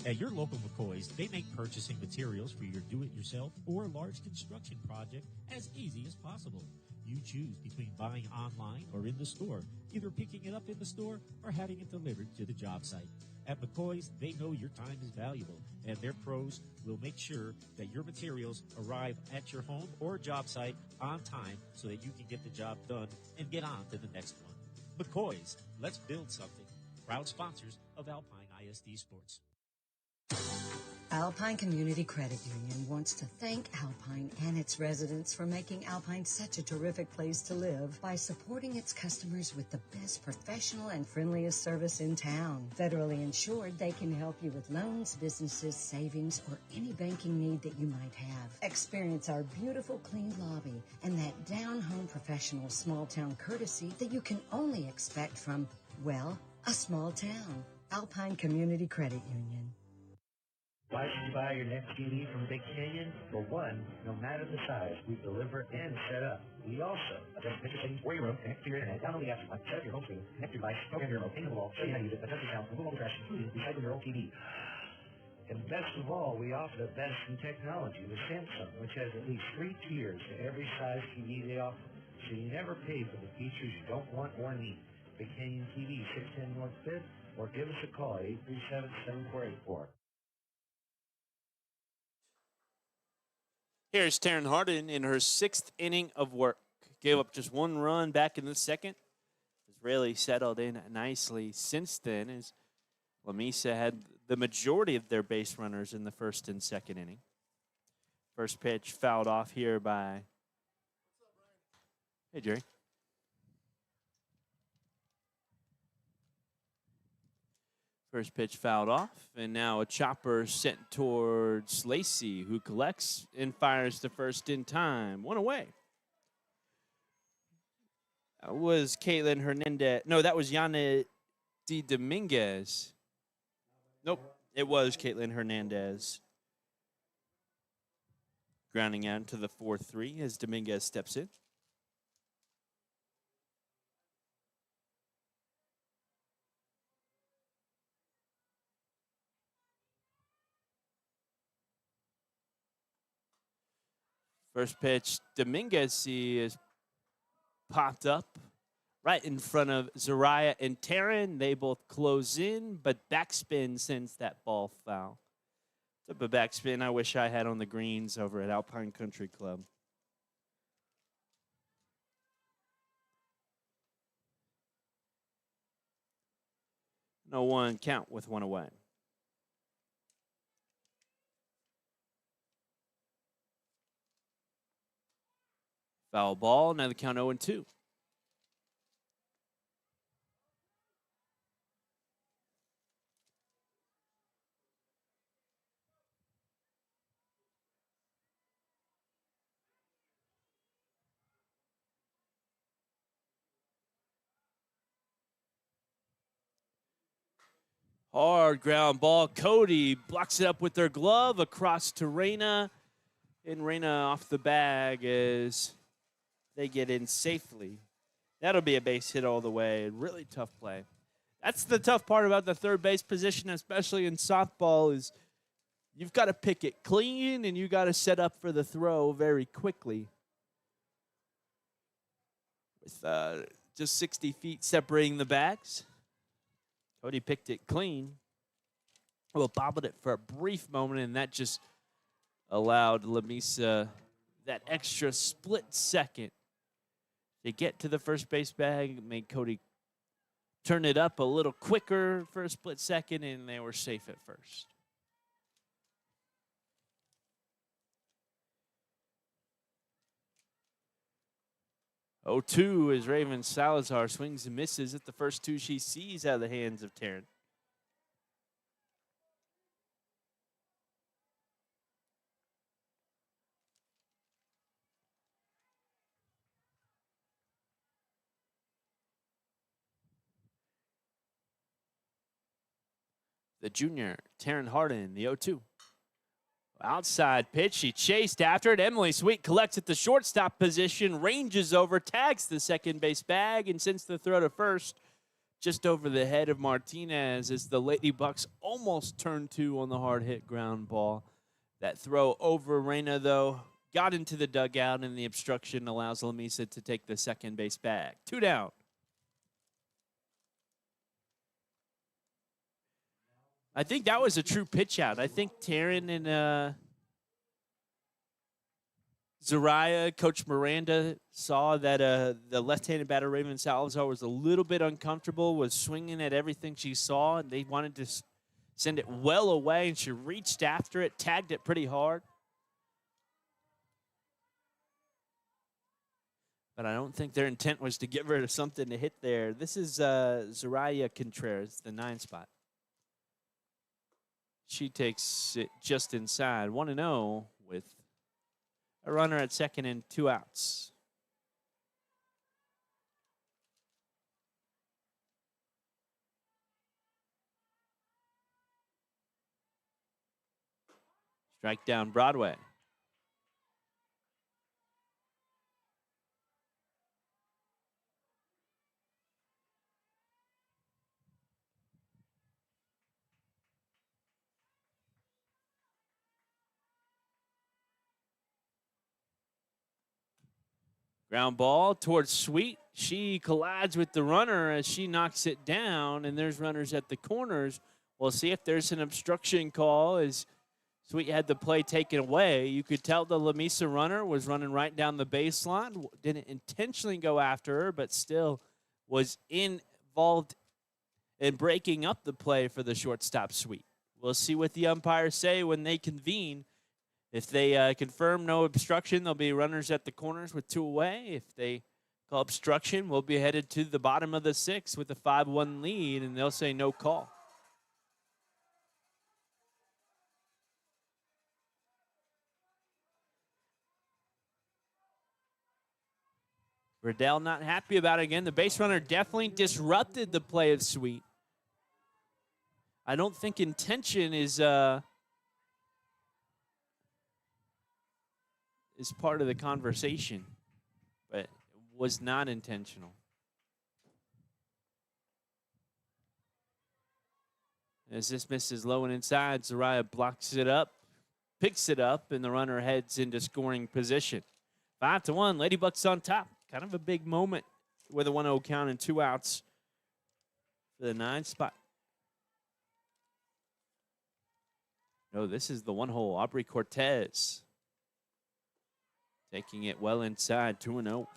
At your local McCoys, they make purchasing materials for your do-it-yourself or large construction project as easy as possible. You choose between buying online or in the store, either picking it up in the store or having it delivered to the job site. At McCoys, they know your time is valuable, and their pros will make sure that your materials arrive at your home or job site on time so that you can get the job done and get on to the next one. McCoys, let's build something. Proud sponsors of Alpine ISD Sports. Alpine Community Credit Union wants to thank Alpine and its residents for making Alpine such a terrific place to live by supporting its customers with the best professional and friendliest service in town. Federally insured, they can help you with loans, businesses, savings, or any banking need that you might have. Experience our beautiful clean lobby and that down-home professional small-town courtesy that you can only expect from, well, a small town. Alpine Community Credit Union. Why should you buy your next TV from Big Canyon? For one, no matter the size, we deliver and set up. We also have a picture taking for your room, connect to your internet, download the app, set up your home screen, connect your device, program your remote, paint the wall, show you how to use it, adjust the sound, remove all the trash, including recycle your old TV. And best of all, we offer the best in technology with Samsung, which has at least 3 tiers to every size TV they offer. So you never pay for the features you don't want or need. Big Canyon TV, 610 North 5th, or give us a call at 837-7484. Here's Taryn Harden in her 6th inning of work. Gave up just 1 run back in the second. Has really settled in nicely since then as Lamesa had the majority of their base runners in the first and second inning. First pitch fouled off here by... Hey, Jerry. First pitch fouled off, and now a chopper sent towards Lacey, who collects and fires the first in time. 1 away. That was Caitlin Hernandez. No, that was Yana D. Dominguez. Nope, it was Caitlin Hernandez. Grounding out to the 4-3 as Dominguez steps in. First pitch, Dominguez is popped up right in front of Zariah and Taryn. They both close in, but backspin sends that ball foul. Type of backspin I wish I had on the greens over at Alpine Country Club. No one count with 1 away. Foul ball, now the count 0-2. Hard ground ball. Cody blocks it up with their glove across to Reyna. And Reyna off the bag as they get in safely. That'll be a base hit all the way. Really tough play. That's the tough part about the third base position, especially in softball, is you've got to pick it clean and you got to set up for the throw very quickly. With just 60 feet separating the bags. Cody picked it clean. Well, bobbled it for a brief moment, and that just allowed Lamesa that extra split second to get to the first base bag, made Cody turn it up a little quicker for a split second, and they were safe at first. Oh, 2 as Raven Salazar swings and misses at the first 2 she sees out of the hands of Taryn. The junior, Taryn Harden, the 0-2. Outside pitch, she chased after it. Emily Sweet collects at the shortstop position, ranges over, tags the second base bag, and sends the throw to first just over the head of Martinez as the Lady Bucks almost turned 2 on the hard hit ground ball. That throw over Reyna, though, got into the dugout, and the obstruction allows Lamesa to take the second base bag. 2 down. I think that was a true pitch out. I think Taryn and Zariah, Coach Miranda, saw that the left-handed batter, Raven Salazar, was a little bit uncomfortable, was swinging at everything she saw, and they wanted to send it well away, and she reached after it, tagged it pretty hard. But I don't think their intent was to give her something to hit there. This is Zariah Contreras, the 9 spot. She takes it just inside, 1-0 with a runner at second and 2 outs. Strike down Broadway. Ground ball towards Sweet. She collides with the runner as she knocks it down, and there's runners at the corners. We'll see if there's an obstruction call as Sweet had the play taken away. You could tell the Lamesa runner was running right down the baseline. Didn't intentionally go after her, but still was involved in breaking up the play for the shortstop Sweet. We'll see what the umpires say when they convene. If they confirm no obstruction, there'll be runners at the corners with 2 away. If they call obstruction, we'll be headed to the bottom of the 6th with a 5-1 lead, and they'll say no call. Riddell not happy about it again. The base runner definitely disrupted the play of Sweet. I don't think intention is part of the conversation, but it was not intentional. As this misses low and inside, Zariah blocks it up, picks it up, and the runner heads into scoring position. 5-1, Ladybucks on top. Kind of a big moment with a 1-0 count and 2 outs for the 9th spot. No, this is the 1-hole. Aubrey Cortez taking it well inside, 2-0.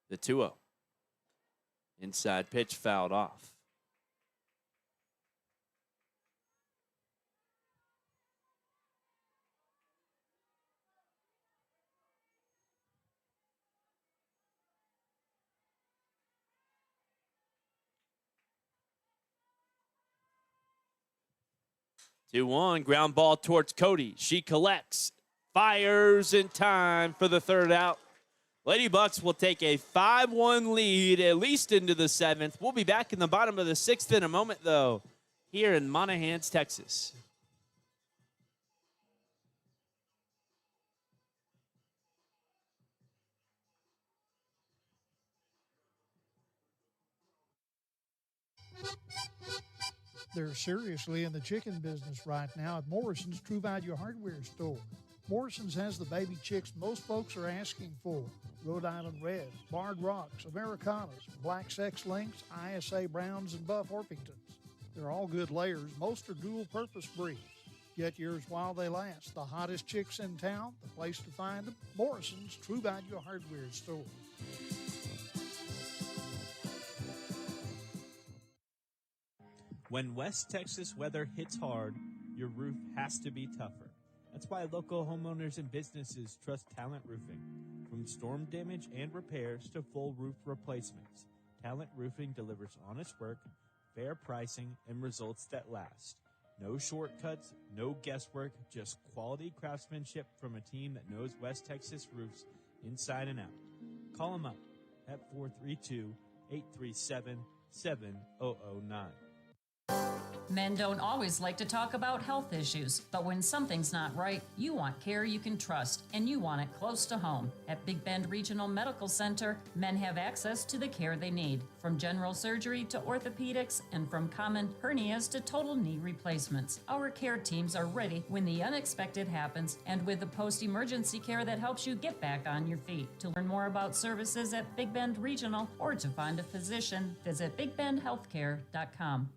The 2-0. Inside pitch fouled off. Two one, ground ball towards Cody. She collects, fires in time for the 3rd out. Ladybucks will take a 5-1 lead, at least into the 7th. We'll be back in the bottom of the 6th in a moment, though, here in Monahans, Texas. They're seriously in the chicken business right now at Morrison's True Value Hardware store. Morrison's has the baby chicks most folks are asking for. Rhode Island Reds, Barred Rocks, Americanas, Black Sex Links, ISA Browns, and Buff Orpingtons. They're all good layers. Most are dual-purpose breeds. Get yours while they last. The hottest chicks in town, the place to find them, Morrison's True Value Hardware store. When West Texas weather hits hard, your roof has to be tougher. That's why local homeowners and businesses trust Talent Roofing. From storm damage and repairs to full roof replacements, Talent Roofing delivers honest work, fair pricing, and results that last. No shortcuts, no guesswork, just quality craftsmanship from a team that knows West Texas roofs inside and out. Call them up at 432-837-7009. Men don't always like to talk about health issues, but when something's not right, you want care you can trust, and you want it close to home. At Big Bend Regional Medical Center, men have access to the care they need, from general surgery to orthopedics, and from common hernias to total knee replacements. Our care teams are ready when the unexpected happens, and with the post-emergency care that helps you get back on your feet. To learn more about services at Big Bend Regional or to find a physician, visit bigbendhealthcare.com.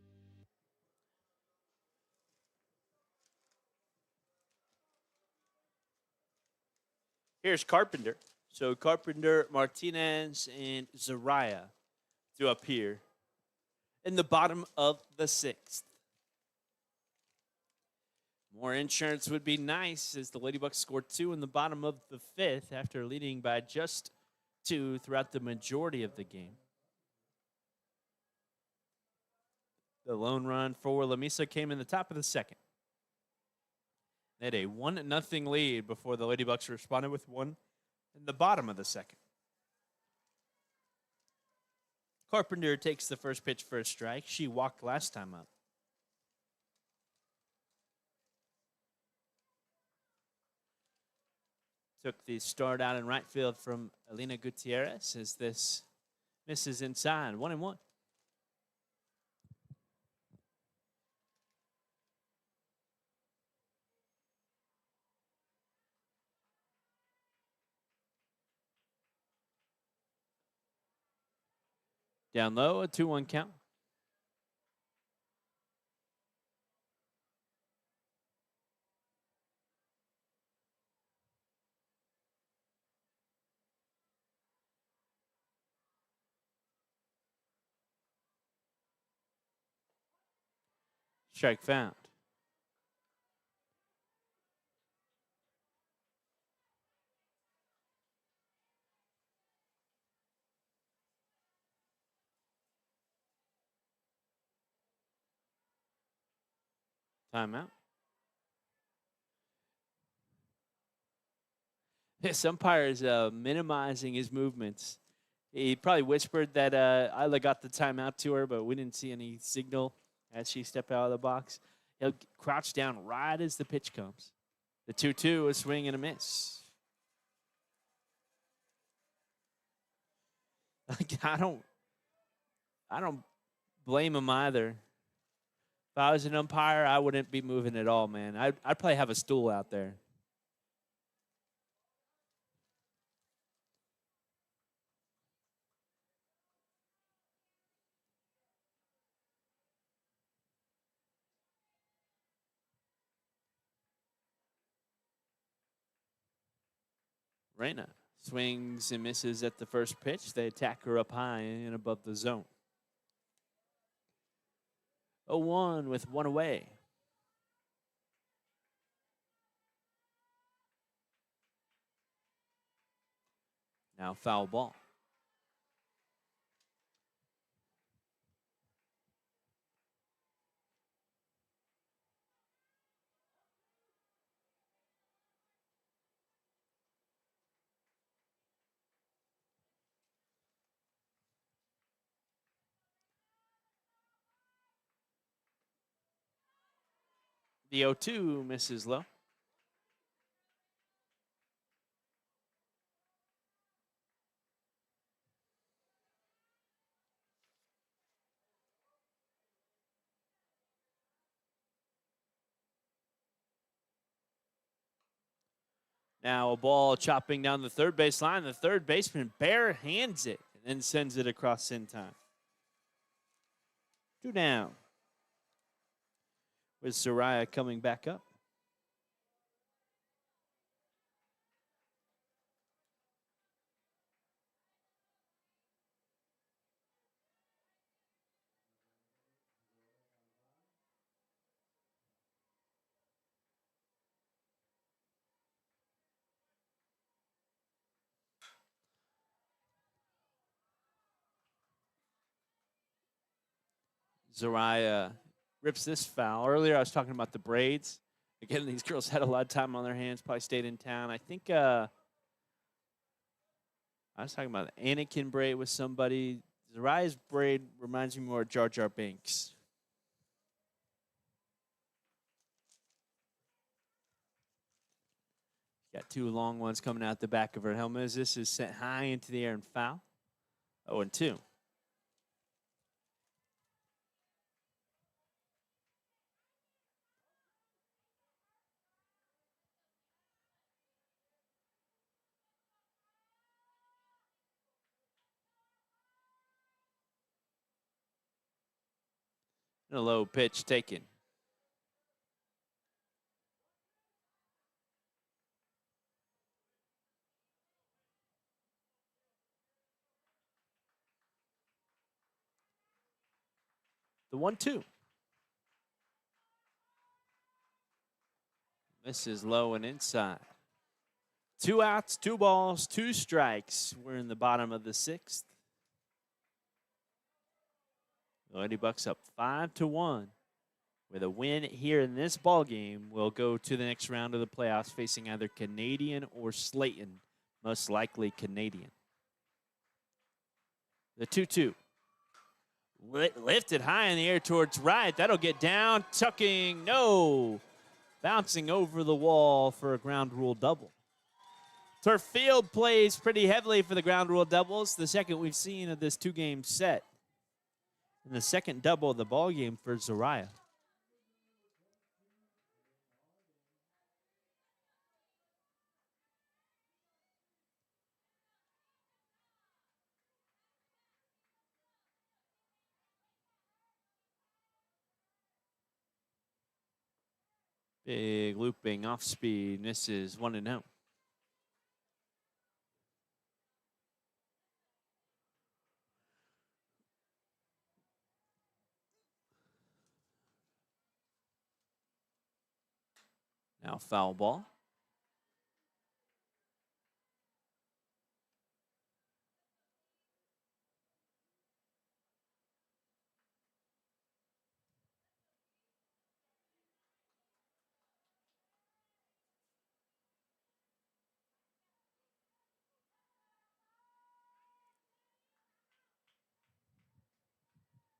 Here's Carpenter. So Carpenter, Martinez, and Zariah to appear in the bottom of the 6th. More insurance would be nice as the Ladybucks scored 2 in the bottom of the 5th after leading by just 2 throughout the majority of the game. The lone run for Lamesa came in the top of the 2nd. They had a 1-0 lead before the Lady Bucks responded with one in the bottom of the second. Carpenter takes the first pitch for a strike. She walked last time up. Took the start out in right field from Elena Gutierrez as this misses inside. 1-1. Down low, a 2-1 count. Strike found. Timeout. This umpire is minimizing his movements. He probably whispered that Isla got the timeout to her, but we didn't see any signal as she stepped out of the box. He'll crouch down right as the pitch comes. The 2-2, a swing and a miss. I don't blame him either. If I was an umpire, I wouldn't be moving at all, man. I'd probably have a stool out there. Reyna swings and misses at the first pitch. They attack her up high and above the zone. 0-1 with one away. Now foul ball. The 0-2 misses low. Now a ball chopping down the third base line. The third baseman bare hands it and then sends it across in time. 2 down. With Soraya coming back up. Zoraya rips this foul. Earlier, I was talking about the braids. Again, these girls had a lot of time on their hands, probably stayed in town. I think I was talking about the Anakin braid with somebody. Zoraya's braid reminds me more of Jar Jar Binks. Got 2 long ones coming out the back of her helmet. This is sent high into the air and foul. 0-2. And a low pitch taken. The 1-2. This is low and inside. 2 outs, 2 balls, 2 strikes. We're in the bottom of the 6th. The Lady Bucks up 5-1 with a win here in this ball game, will go to the next round of the playoffs, facing either Canadian or Slayton, most likely Canadian. The 2-2. Lifted high in the air towards right. That'll get down. Tucking. No. Bouncing over the wall for a ground rule double. Turf Field plays pretty heavily for the ground rule doubles. The second we've seen of this two-game set. And the second double of the ball game for Zariah. Big looping off speed. Misses 1-0. Now foul ball.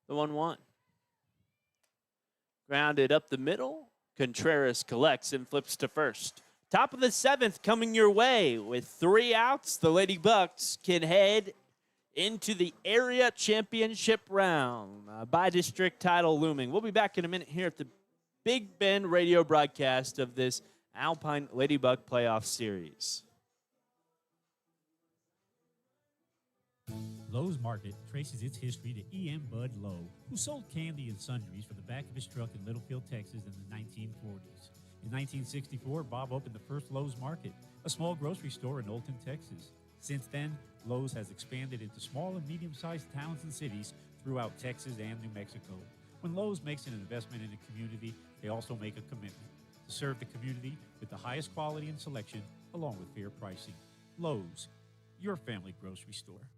The 1-1. Grounded up the middle. Contreras collects and flips to first. Top of the seventh coming your way with 3 outs. The Lady Bucks can head into the area championship round. By-district title looming. We'll be back in a minute here at the Big Bend radio broadcast of this Alpine Ladybug Playoff Series. Lowe's Market traces its history to E.M. Bud Lowe, who sold candy and sundries from the back of his truck in Littlefield, Texas in the 1940s. In 1964, Bob opened the first Lowe's Market, a small grocery store in Olton, Texas. Since then, Lowe's has expanded into small and medium-sized towns and cities throughout Texas and New Mexico. When Lowe's makes an investment in a community, they also make a commitment to serve the community with the highest quality and selection, along with fair pricing. Lowe's, your family grocery store.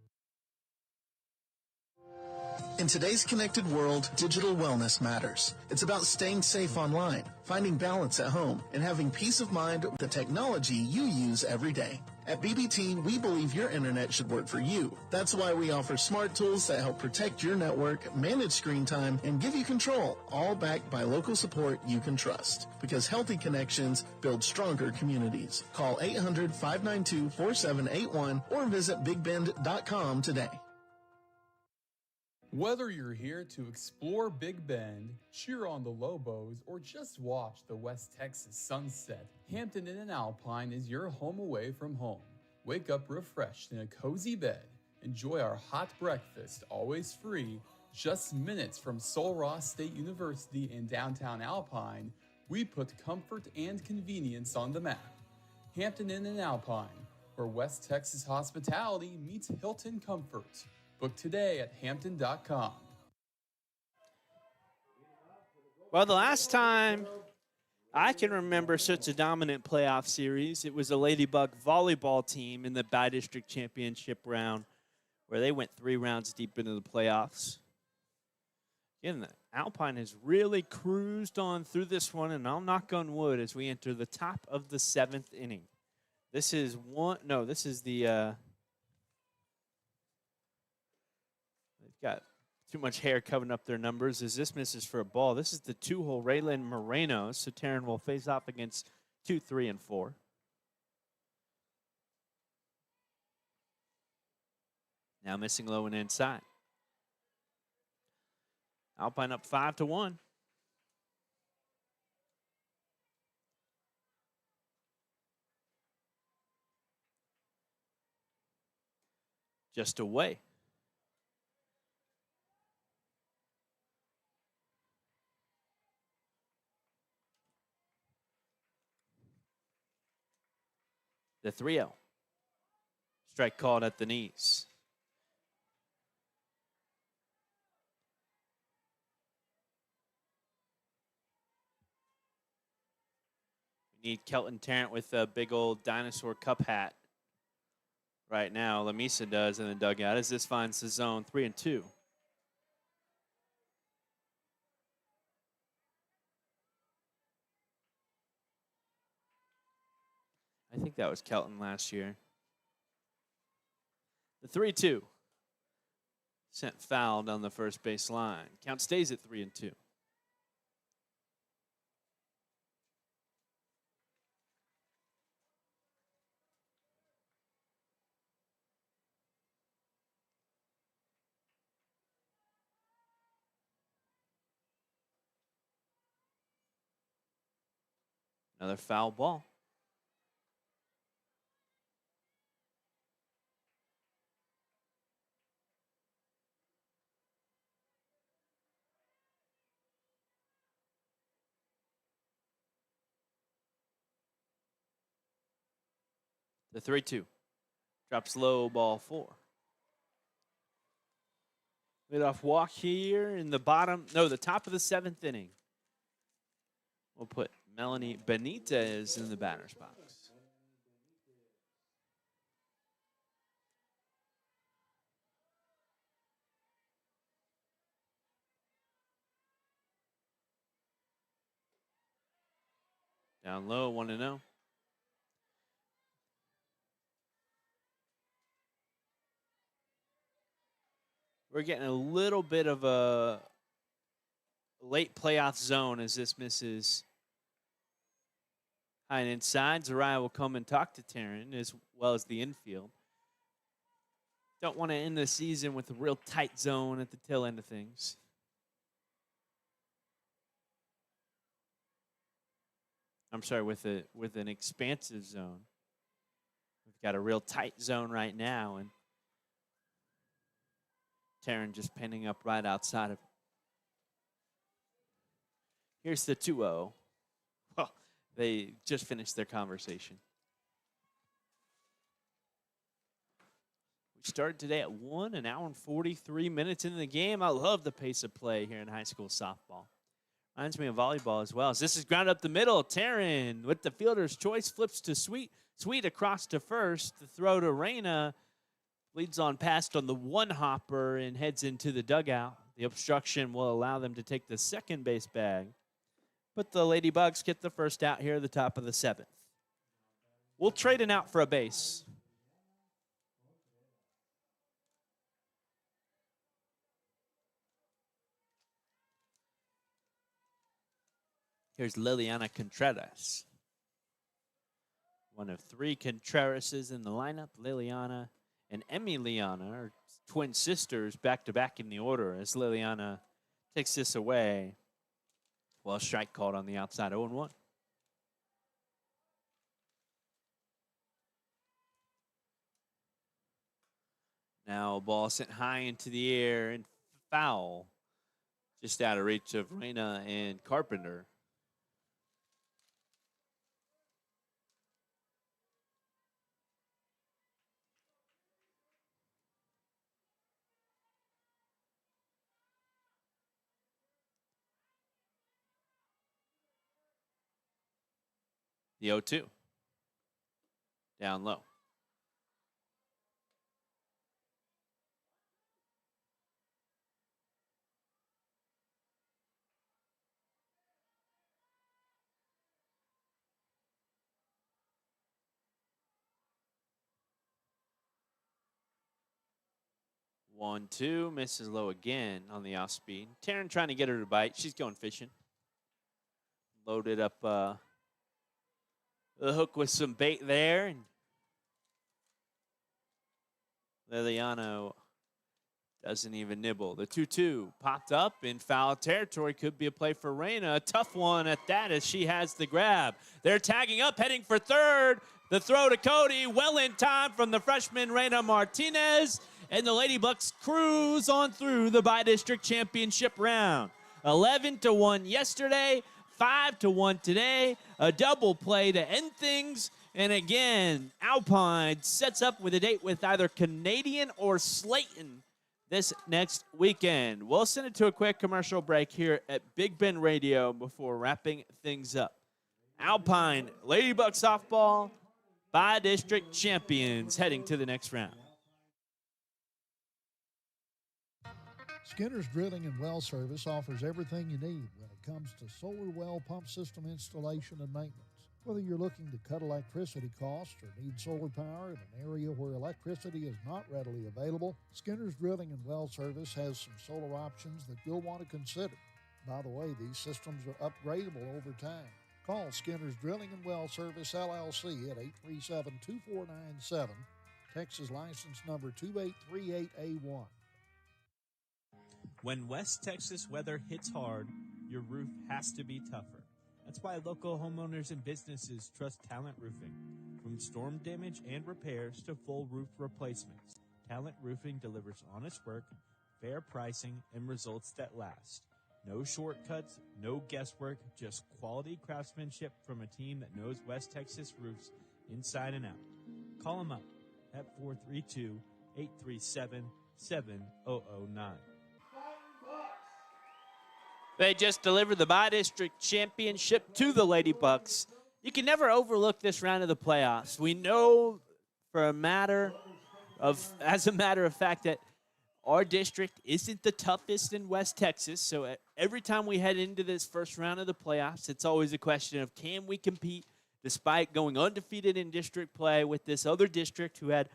In today's connected world, digital wellness matters. It's about staying safe online, finding balance at home, and having peace of mind with the technology you use every day. At BBT, we believe your internet should work for you. That's why we offer smart tools that help protect your network, manage screen time, and give you control, all backed by local support you can trust. Because healthy connections build stronger communities. Call 800-592-4781 or visit bigbend.com today. Whether you're here to explore Big Bend, cheer on the Lobos, or just watch the West Texas sunset, Hampton Inn and Alpine is your home away from home. Wake up refreshed in a cozy bed. Enjoy our hot breakfast, always free. Just minutes from Sul Ross State University in downtown Alpine, we put comfort and convenience on the map. Hampton Inn and Alpine, where West Texas hospitality meets Hilton comfort. Book today at hampton.com. Well, the last time I can remember such a dominant playoff series, it was the Ladybug volleyball team in the Bi-District Championship round, where they went 3 rounds deep into the playoffs. Again, the Alpine has really cruised on through this one, and I'll knock on wood as we enter the top of the 7th inning. This is the got too much hair covering up their numbers as this misses for a ball. This is the 2-hole Raylan Moreno. So Taryn will face off against 2, 3, and 4. Now missing low and inside. Alpine up 5-1. Just away. The 3-0. Strike called at the knees. We need Kelton Tarrant with a big old dinosaur cup hat. Right now, Lamesa does in the dugout as this finds the zone 3-2. think that was Kelton last year. The 3-2. Sent fouled on the first base line. Count stays at 3-2. Another foul ball. The 3-2. Drops low, ball 4. Leadoff walk here in the top of the 7th inning. We'll put Melanie Benitez in the batter's box. Down low, 1-0. We're getting a little bit of a late playoff zone as this misses high and inside. Zariah will come and talk to Taryn as well as the infield. Don't want to end the season with a real tight zone at the tail end of things. I'm sorry, with an expansive zone. We've got a real tight zone right now, and Taryn just pinning up right outside of it. Here's the 2-0. Well, they just finished their conversation. We started today at 1 hour and 43 minutes into the game. I love the pace of play here in high school softball. Reminds me of volleyball as well. As this is ground up the middle, Taryn with the fielder's choice flips to Sweet. Sweet across to first. The throw to Reyna. Leads on past on the one hopper and heads into the dugout. The obstruction will allow them to take the second base bag. But the Ladybugs get the first out here at the top of the 7th. We'll trade an out for a base. Here's Liliana Contreras. One of 3 Contrerases in the lineup. Liliana and Emiliana are twin sisters back-to-back in the order as Liliana takes this away. Well, strike called on the outside, 0-1. Now ball sent high into the air and foul. Just out of reach of Reyna and Carpenter. The 0-2. Down low. One, two, misses low again on the off speed. Taryn trying to get her to bite. She's going fishing. Loaded up the hook with some bait there. And Liliano doesn't even nibble. The 2-2 popped up in foul territory. Could be a play for Reyna. A tough one at that as she has the grab. They're tagging up, heading for third. The throw to Cody, well in time from the freshman Reyna Martinez. And the Ladybucks cruise on through the bi-district championship round. 11-1 yesterday, 5-1 today. A double play to end things. And again, Alpine sets up with a date with either Canadian or Slayton this next weekend. We'll send it to a quick commercial break here at Big Bend Radio before wrapping things up. Alpine Ladybug softball bi-district champions heading to the next round. Skinner's Drilling and Well Service offers everything you need when it comes to solar well pump system installation and maintenance. Whether you're looking to cut electricity costs or need solar power in an area where electricity is not readily available, Skinner's Drilling and Well Service has some solar options that you'll want to consider. By the way, these systems are upgradable over time. Call Skinner's Drilling and Well Service, LLC at 837-2497, Texas license number 2838A1. When West Texas weather hits hard, your roof has to be tougher. That's why local homeowners and businesses trust Talent Roofing. From storm damage and repairs to full roof replacements, Talent Roofing delivers honest work, fair pricing, and results that last. No shortcuts, no guesswork, just quality craftsmanship from a team that knows West Texas roofs inside and out. Call them up at 432-837-7009. They just delivered the by-district championship to the Lady Bucks. You can never overlook this round of the playoffs. We know as a matter of fact, that our district isn't the toughest in West Texas. So every time we head into this first round of the playoffs, it's always a question of, can we compete despite going undefeated in district play with this other district who had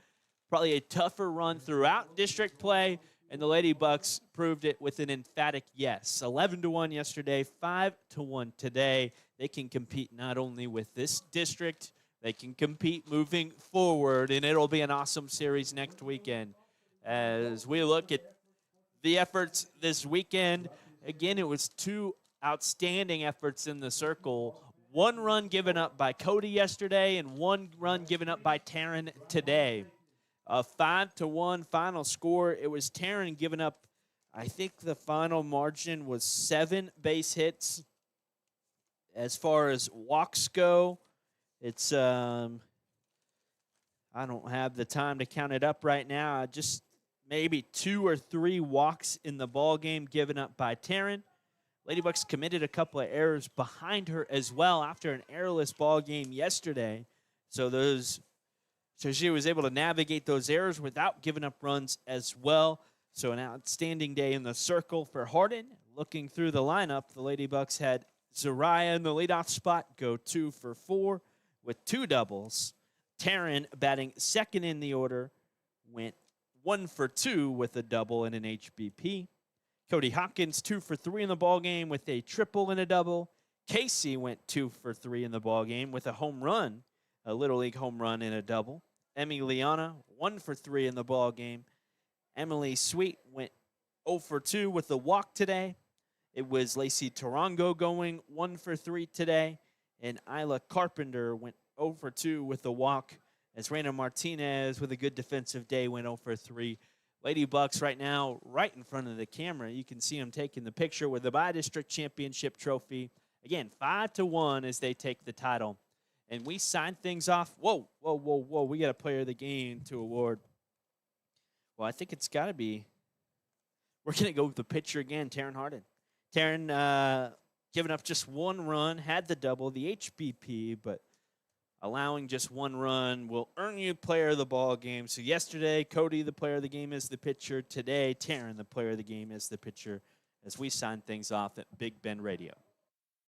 probably a tougher run throughout district play? And the Lady Bucks proved it with an emphatic yes. 11-1 yesterday, 5-1 today. They can compete not only with this district, they can compete moving forward, and it'll be an awesome series next weekend. As we look at the efforts this weekend, again, it was two outstanding efforts in the circle. One run given up by Cody yesterday and one run given up by Taryn today. A 5-1 final score. It was Taryn giving up, I think the final margin was 7 base hits. As far as walks go, it's, I don't have the time to count it up right now. Just maybe 2 or 3 walks in the ball game given up by Taryn. Ladybucks committed a couple of errors behind her as well after an errorless ball game yesterday. So she was able to navigate those errors without giving up runs as well. So an outstanding day in the circle for Hardin. Looking through the lineup, the Ladybucks had Zariah in the leadoff spot go 2 for 4 with 2 doubles. Taryn, batting second in the order, went 1 for 2 with a double and an HBP. Cody Hopkins 2 for 3 in the ballgame with a triple and a double. Casey went 2 for 3 in the ballgame with a home run, a Little League home run and a double. Emmy Liana 1 for 3 in the ballgame. Emily Sweet went 0 for 2 with a walk today. It was Lacey Tarango going 1 for 3 today. And Isla Carpenter went 0 for 2 with a walk, as Reina Martinez with a good defensive day went 0 for 3. Lady Bucks right now right in front of the camera. You can see them taking the picture with the by-district championship trophy. Again, 5-1 as they take the title. And we signed things off. Whoa. We got a player of the game to award. Well, I think it's got to be. We're going to go with the pitcher again, Taryn Hardin. Taryn giving up just 1 run, had the double, the HBP, but allowing just 1 run will earn you player of the ball game. So yesterday, Cody, the player of the game, is the pitcher. Today, Taryn, the player of the game, is the pitcher, as we sign things off at Big Bend Radio.